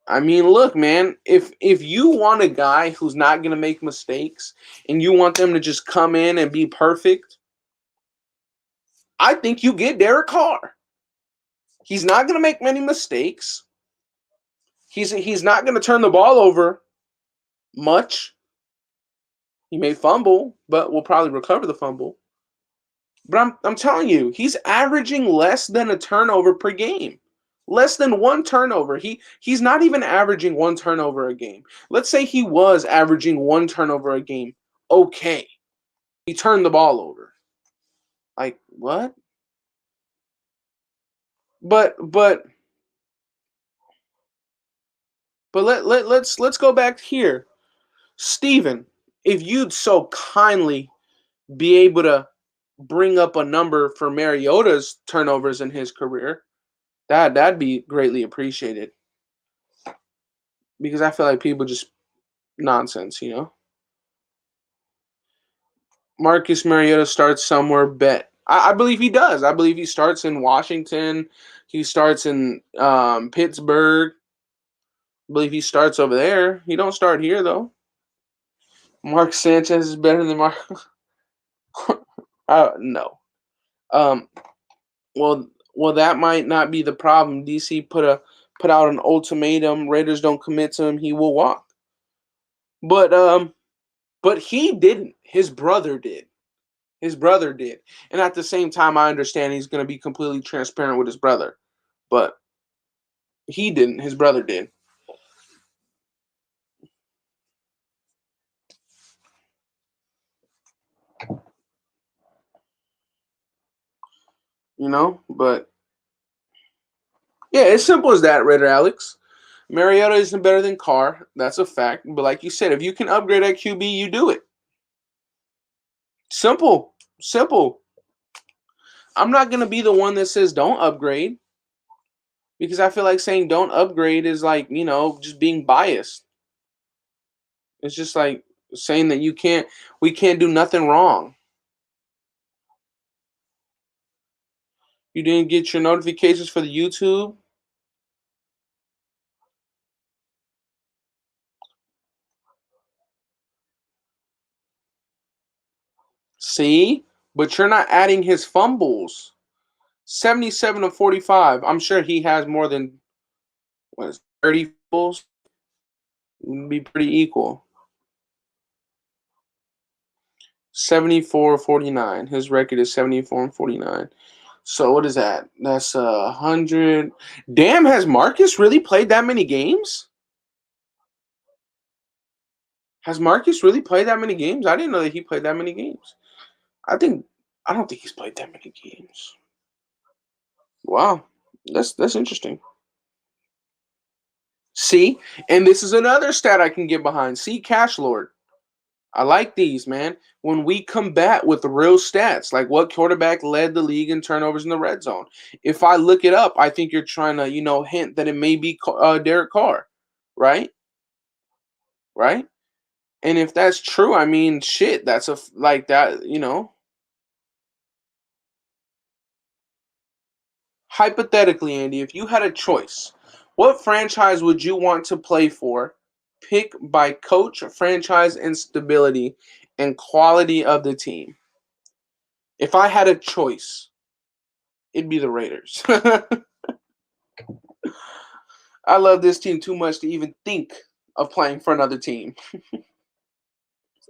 I mean, look, man, if you want a guy who's not going to make mistakes and you want them to just come in and be perfect, I think you get Derek Carr. He's not going to make many mistakes. He's not going to turn the ball over much. He may fumble, but will probably recover the fumble. But I'm telling you, he's averaging less than a turnover per game. Less than one turnover. He's not even averaging one turnover a game. Let's say he was averaging one turnover a game. Okay. He turned the ball over. Like, what? But let's go back here. Steven, if you'd so kindly be able to bring up a number for Mariota's turnovers in his career, that'd be greatly appreciated. Because I feel like people just nonsense, you know. Marcus Mariota starts somewhere. Bet I believe he does. I believe he starts in Washington. He starts in Pittsburgh. I believe he starts over there. He don't start here though. Mark Sanchez is better than Mark. No. Um. Well, that might not be the problem. DC put out an ultimatum. Raiders don't commit to him, he will walk. But he didn't. His brother did. His brother did. And at the same time, I understand he's going to be completely transparent with his brother. But he didn't. His brother did. You know? But yeah, it's simple as that, Raider Alex. Mariota isn't better than Carr. That's a fact. But like you said, if you can upgrade at QB, you do it. Simple. Simple. I'm not going to be the one that says don't upgrade. Because I feel like saying don't upgrade is like, just being biased. It's just like saying that we can't do nothing wrong. You didn't get your notifications for the YouTube? See? But you're not adding his fumbles. 77 of 45. I'm sure he has more than 30 fumbles. It would be pretty equal. 74-49. His record is 74-49. So what is that? That's 100. Damn, has Marcus really played that many games? Has Marcus really played that many games? I didn't know that he played that many games. I don't think he's played that many games. Wow. That's interesting. See, and this is another stat I can get behind. See, Cash Lord. I like these, man. When we combat with real stats, like what quarterback led the league in turnovers in the red zone. If I look it up, I think you're trying to, hint that it may be Derek Carr, right? Right? And if that's true, I mean, shit, that's like that. Hypothetically, Andy, if you had a choice, what franchise would you want to play for? Pick by coach, franchise, instability, and quality of the team. If I had a choice, it'd be the Raiders. I love this team too much to even think of playing for another team.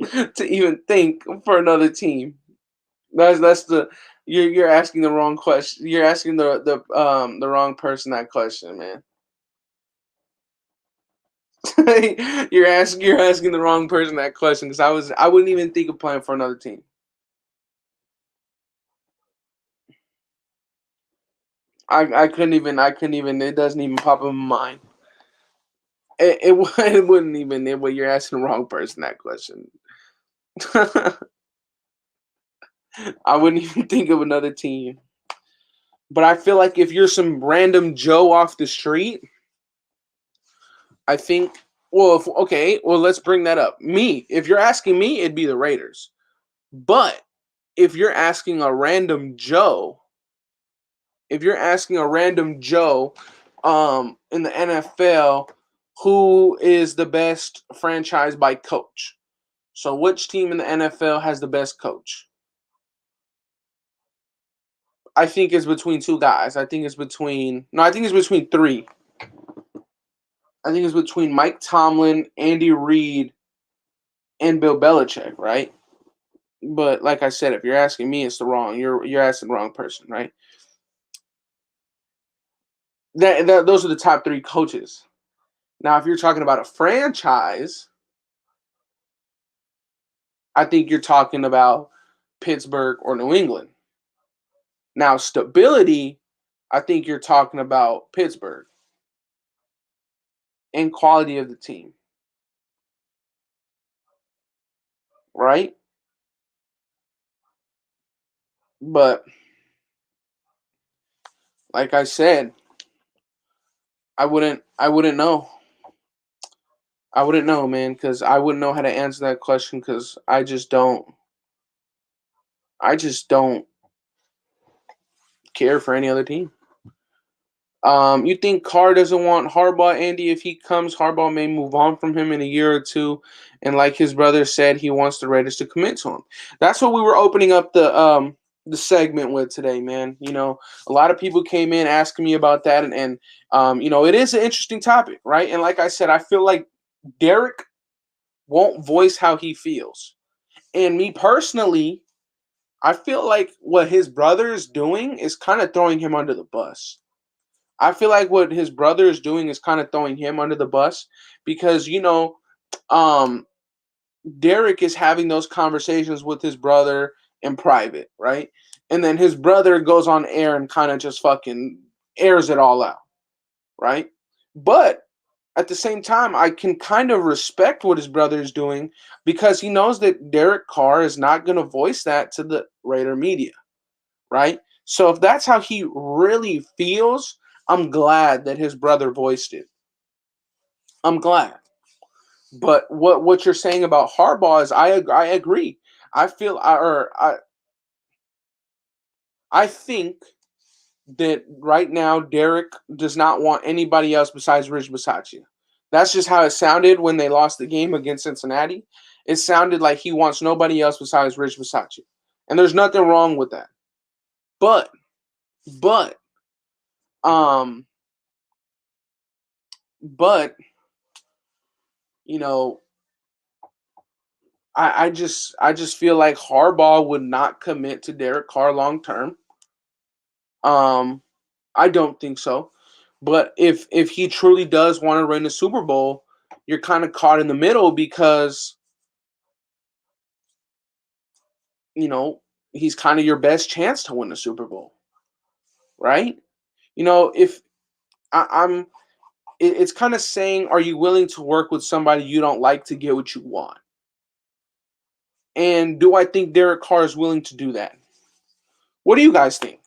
To even think for another team. That's the you're asking the wrong question. You're asking the wrong person that question, man. You're asking the wrong person that question because I wouldn't even think of playing for another team. I couldn't even it doesn't even pop in my mind. It wouldn't even you're asking the wrong person that question. I wouldn't even think of another team. But I feel like if you're some random Joe off the street, I think well, let's bring that up. If you're asking me, it'd be the Raiders. But if you're asking a random Joe, in the NFL, who is the best franchise by coach? So which team in the NFL has the best coach? I think it's between two guys. I think it's between three. I think it's between Mike Tomlin, Andy Reid, and Bill Belichick, right? But like I said, if you're asking me, it's you're asking the wrong person, right? Those are the top three coaches. Now, if you're talking about a franchise, I think you're talking about Pittsburgh or New England. Now, stability, I think you're talking about Pittsburgh and quality of the team, right? But like I said, I wouldn't know. I wouldn't know, man, because I wouldn't know how to answer that question because I just don't care for any other team. You think Carr doesn't want Harbaugh, Andy? If he comes, Harbaugh may move on from him in a year or two. And like his brother said, he wants the Raiders to commit to him. That's what we were opening up the segment with today, man. A lot of people came in asking me about that, and it is an interesting topic, right? And like I said, I feel like Derek won't voice how he feels. And me personally, I feel like what his brother is doing is kind of throwing him under the bus. I feel like what his brother is doing is kind of throwing him under the bus because um, Derek is having those conversations with his brother in private, right? And then his brother goes on air and kind of just fucking airs it all out, right? But at the same time, I can kind of respect what his brother is doing because he knows that Derek Carr is not going to voice that to the Raider media, right? So if that's how he really feels, I'm glad that his brother voiced it. I'm glad. But what you're saying about Harbaugh is I agree. I feel I think that right now Derek does not want anybody else besides Rich Bisaccia. That's just how it sounded when they lost the game against Cincinnati. It sounded like he wants nobody else besides Rich Bisaccia. And there's nothing wrong with that. But um but you know I just feel like Harbaugh would not commit to Derek Carr long term. Um, I don't think so. But if he truly does want to win the Super Bowl, you're kind of caught in the middle because you know he's kind of your best chance to win the Super Bowl, right? If I'm, it's kind of saying, are you willing to work with somebody you don't like to get what you want? And do I think Derek Carr is willing to do that? What do you guys think?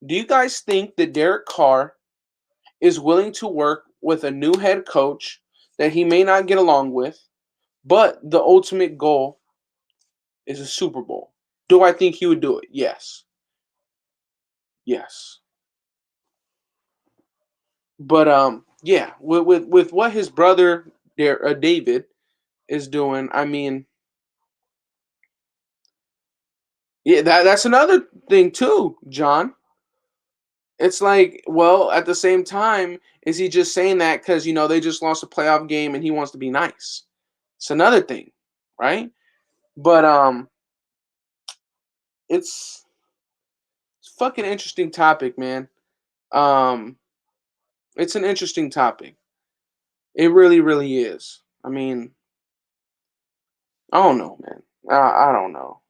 Do you guys think that Derek Carr is willing to work with a new head coach that he may not get along with, but the ultimate goal is a Super Bowl? Do I think he would do it? Yes. Yes. But yeah, with what his brother David is doing, I mean, yeah, that's another thing too, John. It's like, well, at the same time, is he just saying that because they just lost a playoff game and he wants to be nice? It's another thing, right? But it's it's a fucking interesting topic, man. Um, it's an interesting topic. It really, really is. I mean, I don't know, man. I don't know.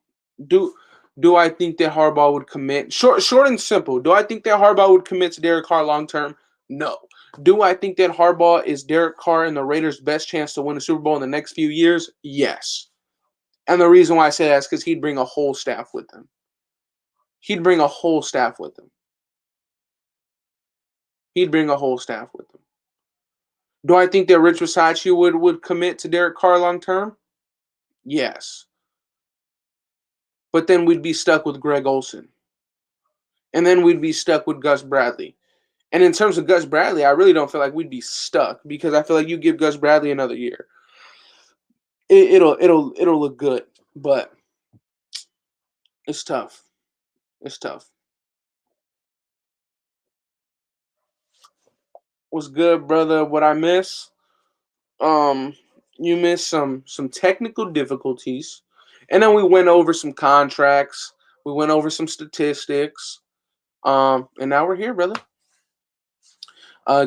Do do I think that Harbaugh would commit? Short and simple. Do I think that Harbaugh would commit to Derek Carr long term? No. Do I think that Harbaugh is Derek Carr and the Raiders' best chance to win the Super Bowl in the next few years? Yes. And the reason why I say that is because he'd bring a whole staff with him. He'd bring a whole staff with him. He'd bring a whole staff with him. Do I think that Rich Versace would commit to Derek Carr long term? Yes. But then we'd be stuck with Greg Olson. And then we'd be stuck with Gus Bradley. And in terms of Gus Bradley, I really don't feel like we'd be stuck because I feel like you give Gus Bradley another year, it'll look good. But it's tough. It's tough. What's good, brother? What I miss? Um, you missed some technical difficulties, and then we went over some contracts. We went over some statistics. And now we're here, brother.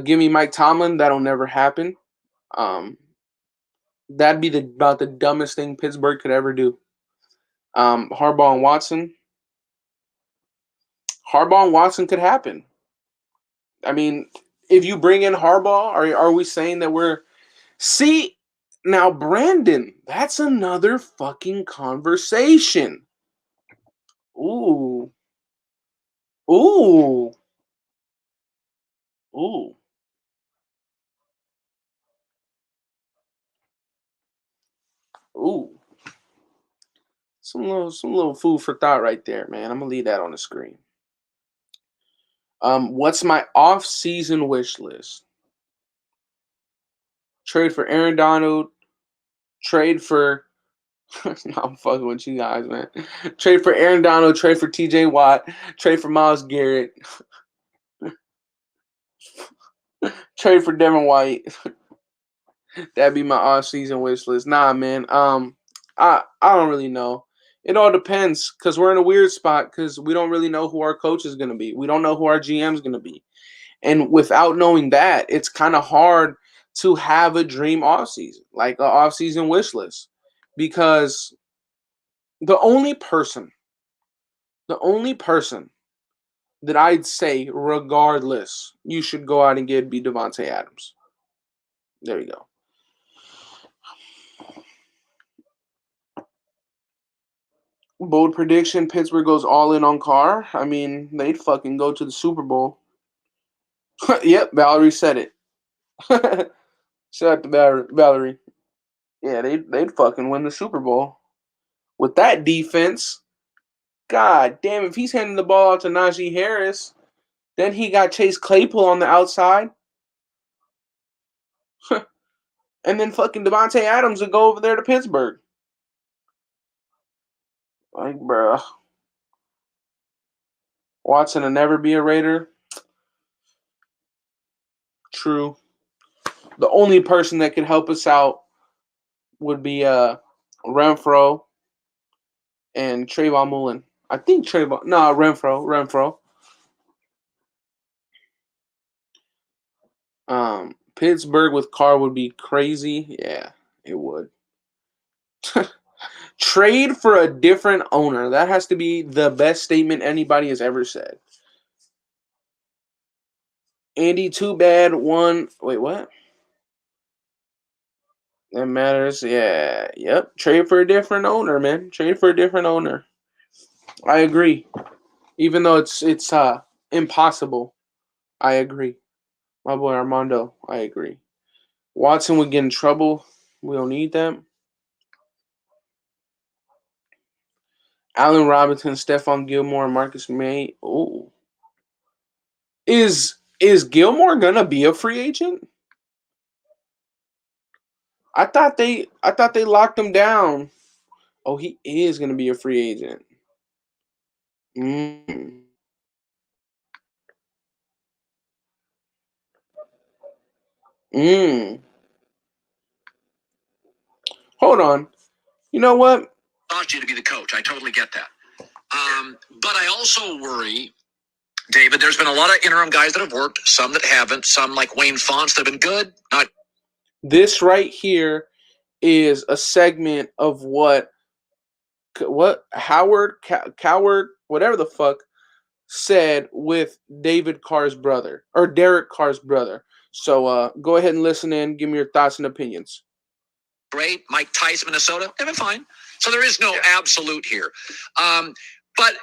Give me Mike Tomlin. That'll never happen. Um, that'd be about the dumbest thing Pittsburgh could ever do. Harbaugh and Watson. Harbaugh and Watson could happen. I mean, if you bring in Harbaugh, are we saying that we're see now, Brandon? That's another fucking conversation. Ooh, ooh, ooh, ooh. Some little food for thought right there, man. I'm gonna leave that on the screen. What's my off-season wish list? Trade for Aaron Donald. Trade for. No, I'm fucking with you guys, man. Trade for Aaron Donald. Trade for T.J. Watt. Trade for Myles Garrett. Trade for Devin White. That'd be my off-season wish list. Nah, man. I don't really know. It all depends because we're in a weird spot because we don't really know who our coach is gonna be. We don't know who our GM is gonna be. And without knowing that, it's kind of hard to have a dream offseason, like an offseason wish list. Because the only person that I'd say, regardless, you should go out and get be Devontae Adams. There you go. Bold prediction: Pittsburgh goes all in on Carr. I mean, they'd fucking go to the Super Bowl. Yep, Valerie said it. Shout out to Valerie. Yeah, they'd fucking win the Super Bowl with that defense. God damn, if he's handing the ball out to Najee Harris, then he got Chase Claypool on the outside. And then fucking Devontae Adams would go over there to Pittsburgh. Like, bruh. Watson will never be a Raider. True. The only person that could help us out would be Renfro, and Trayvon Mullen. I think Renfro. Pittsburgh with Carr would be crazy. Yeah, it would. Trade for a different owner. That has to be the best statement anybody has ever said. Andy, too bad. Wait, what? That matters. Yeah. Yep. Trade for a different owner, man. Trade for a different owner. I agree. Even though it's impossible. I agree. My boy Armando, I agree. Watson would get in trouble. We don't need them. Allen Robinson, Stephon Gilmore, Marcus May. Oh. Is Gilmore gonna be a free agent? I thought they locked him down. Oh, he is gonna be a free agent. Mm. Mm. Hold on. You know what? Want you to be the coach. I totally get that. But I also worry, David, there's been a lot of interim guys that have worked, some that haven't, some like Wayne Fonts that have been good. Not This right here is a segment of what Cowherd, whatever the fuck, said with David Carr's brother or Derek Carr's brother. So go ahead and listen in. Give me your thoughts and opinions. great. Mike Tice, Minnesota, they've been fine. So there is no absolute here. But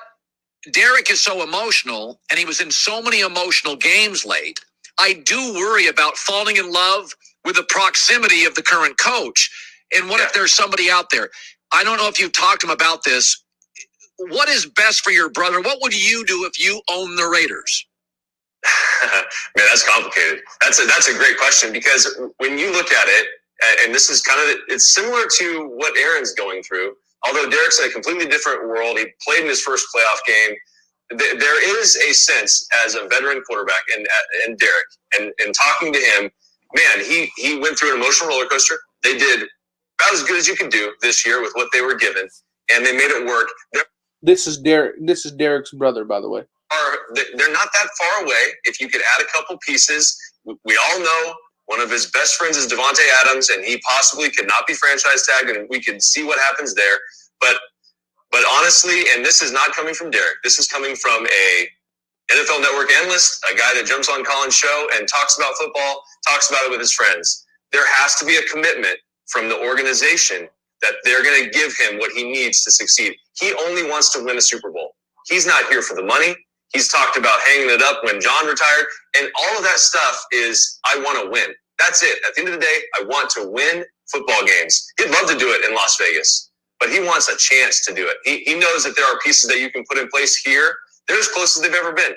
Derek is so emotional, and he was in so many emotional games late. I do worry about falling in love with the proximity of the current coach. And what if there's somebody out there? I don't know if you've talked to him about this. What is best for your brother? What would you do if you own the Raiders? Man, that's complicated. That's a great question, because when you look at it, and this is kind of, it's similar to what Aaron's going through. Although Derek's in a completely different world, he played in his first playoff game. There is a sense as a veteran quarterback, and Derek, and talking to him, man, he went through an emotional roller coaster. They did about as good as you could do this year with what they were given, and they made it work. This is Derek's brother, by the way. They're not that far away. If you could add a couple pieces, we all know one of his best friends is Devontae Adams, and he possibly could not be franchise tagged, and we could see what happens there. But honestly, and this is not coming from Derek, this is coming from a NFL Network analyst, a guy that jumps on Colin's show and talks about football, talks about it with his friends. There has to be a commitment from the organization that they're going to give him what he needs to succeed. He only wants to win a Super Bowl. He's not here for the money. He's talked about hanging it up when John retired. And all of that stuff is, I want to win. That's it. At the end of the day, I want to win football games. He'd love to do it in Las Vegas, but he wants a chance to do it. He knows that there are pieces that you can put in place here. They're as close as they've ever been.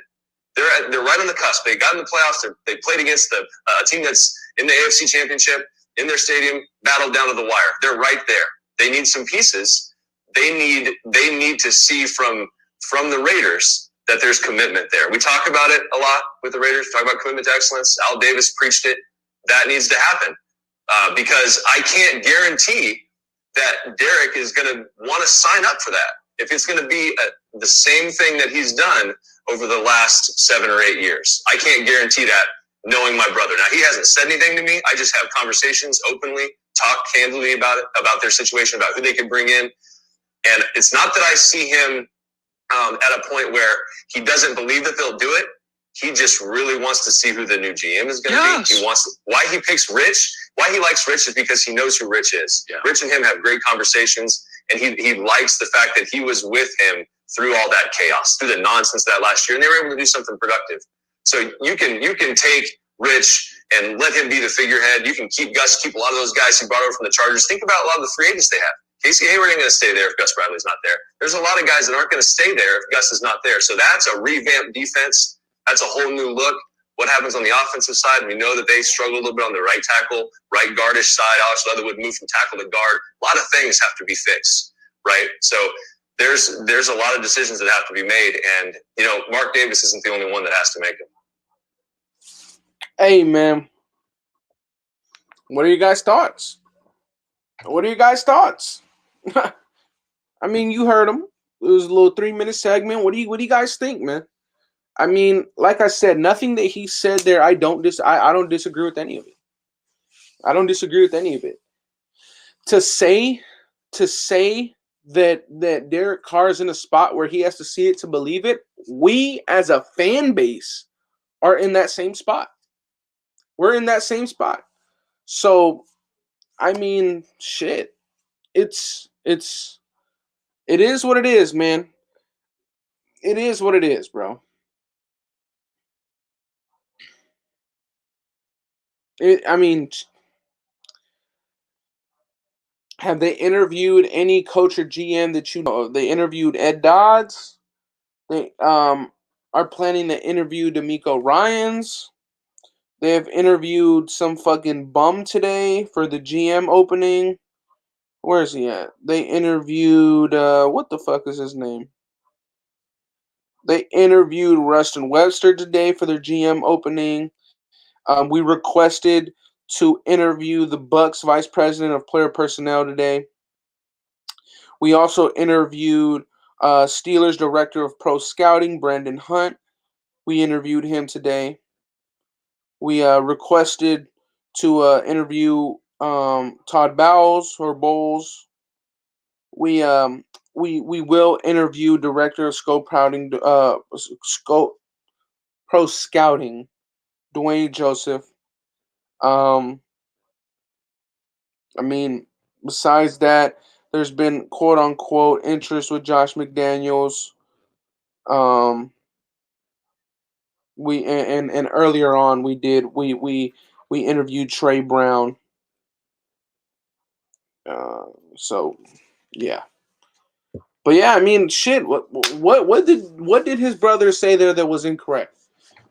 They're right on the cusp. They got in the playoffs. They played against a team that's in the AFC Championship, in their stadium, battled down to the wire. They're right there. They need some pieces. They need to see from the Raiders that there's commitment there. We talk about it a lot with the Raiders. We talk about commitment to excellence. Al Davis preached it. That needs to happen because I can't guarantee that Derek is going to want to sign up for that. If it's going to be the same thing that he's done over the last 7 or 8 years, I can't guarantee that, knowing my brother. Now, he hasn't said anything to me. I just have conversations openly, talk candidly about it, about their situation, about who they could bring in. And it's not that I see him at a point where he doesn't believe that they'll do it. He just really wants to see who the new GM is going to be. He wants why he picks Rich. Why he likes Rich is because he knows who Rich is. Yeah. Rich and him have great conversations, and he likes the fact that he was with him through all that chaos, through the nonsense that last year, and they were able to do something productive. So you can take Rich and let him be the figurehead. You can keep Gus, keep a lot of those guys he brought over from the Chargers. Think about a lot of the free agents they have. Casey Hayward ain't going to stay there if Gus Bradley's not there. There's a lot of guys that aren't going to stay there if Gus is not there. So that's a revamped defense. That's a whole new look. What happens on the offensive side? We know that they struggle a little bit on the right tackle, right guardish side. Alex Leatherwood moved from tackle to guard. A lot of things have to be fixed, right? So there's a lot of decisions that have to be made. And, Mark Davis isn't the only one that has to make them. Hey, man. What are you guys' thoughts? I mean, you heard him. It was a little 3-minute segment. What do you guys think, man? I mean, like I said, nothing that he said there. I don't disagree with any of it. I don't disagree with any of it. To say that Derek Carr is in a spot where he has to see it to believe it, we as a fan base are in that same spot. We're in that same spot. So, I mean, shit. It is what it is, man. It is what it is, bro. I mean, have they interviewed any coach or GM that you know? They interviewed Ed Dodds. They are planning to interview D'Amico Ryans. They have interviewed some fucking bum today for the GM opening. Where is he at? They interviewed what the fuck is his name? They interviewed Rustin Webster today for their GM opening. We requested to interview the Bucks Vice President of Player Personnel today. We also interviewed Steelers Director of Pro Scouting, Brandon Hunt. We interviewed him today. We requested to interview Todd Bowles or Bowles. We will interview Director of Scope Pro Scouting, Dwayne Joseph. I mean, besides that, there's been quote unquote interest with Josh McDaniels. We and earlier on we interviewed Trey Brown. So yeah. But yeah, I mean, shit. What did his brother say there that was incorrect?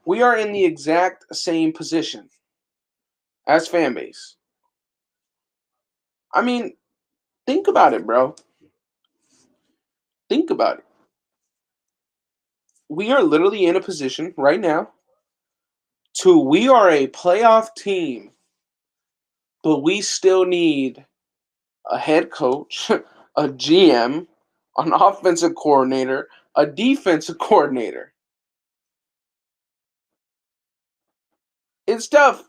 We are in the exact same position as fan base. I mean, think about it, bro. Think about it. We are literally in a position right now we are a playoff team, but we still need a head coach, a GM, an offensive coordinator, a defensive coordinator. It's tough.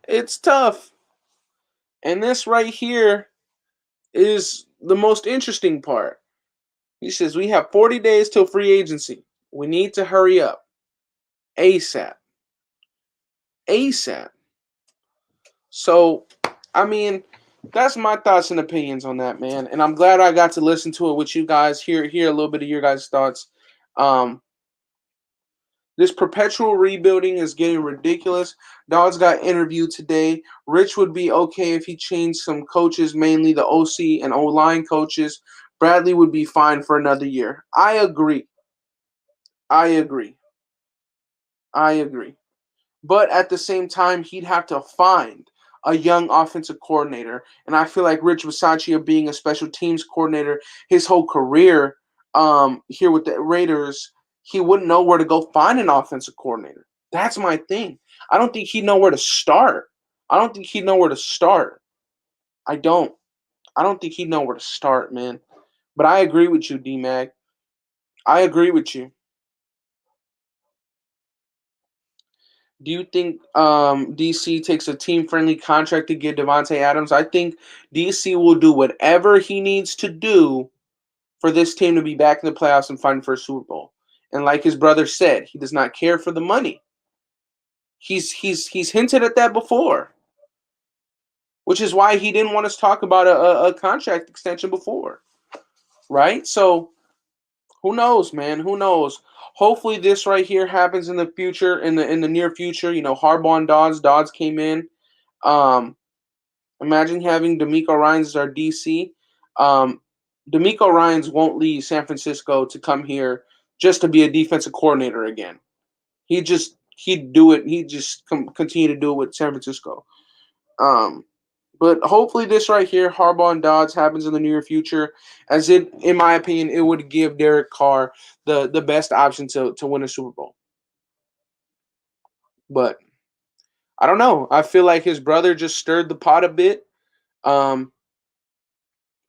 It's tough. And this right here is the most interesting part. He says, we have 40 days till free agency. We need to hurry up. ASAP. ASAP. So, I mean, that's my thoughts and opinions on that, man. And I'm glad I got to listen to it with you guys, hear a little bit of your guys' thoughts. This perpetual rebuilding is getting ridiculous. Dodds got interviewed today. Rich would be okay if he changed some coaches, mainly the OC and O-line coaches. Bradley would be fine for another year. I agree. But at the same time, he'd have to find a young offensive coordinator. And I feel like Rich Bisaccia, being a special teams coordinator his whole career here with the Raiders, he wouldn't know where to go find an offensive coordinator. That's my thing. I don't think he'd know where to start. I don't think he'd know where to start. I don't think he'd know where to start, man. But I agree with you, D-Mag. I agree with you. Do you think DC takes a team-friendly contract to get Davante Adams? I think DC will do whatever he needs to do for this team to be back in the playoffs and fighting for a Super Bowl. And like his brother said, he does not care for the money. He's hinted at that before, which is why he didn't want us to talk about a contract extension before, right? So who knows, man? Who knows? Hopefully this right here happens in the future, in the near future. You know, Harbaugh and Dodds came in. Imagine having D'Amico Ryans as our DC. D'Amico Ryans won't leave San Francisco to come here just to be a defensive coordinator again. He'd do it. He'd just continue to do it with San Francisco. But hopefully this right here, Harbaugh and Dodds, happens in the near future, as it, in my opinion, it would give Derek Carr the best option to win a Super Bowl. But I don't know. I feel like his brother just stirred the pot a bit.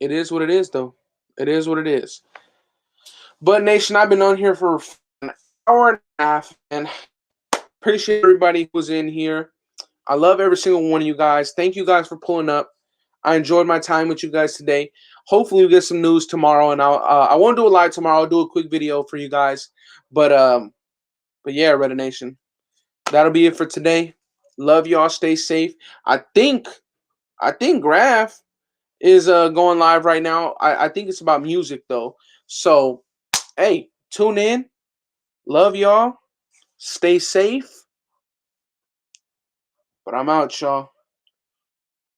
It is what it is, though. It is what it is. But Nation, I've been on here for an hour and a half, and appreciate everybody who's in here. I love every single one of you guys. Thank you guys for pulling up. I enjoyed my time with you guys today. Hopefully, we get some news tomorrow, and I won't do a live tomorrow. I'll do a quick video for you guys. But yeah, Reddit Nation, that'll be it for today. Love y'all. Stay safe. I think Graph is going live right now. I think it's about music though. So hey, tune in. Love y'all. Stay safe. But I'm out, y'all.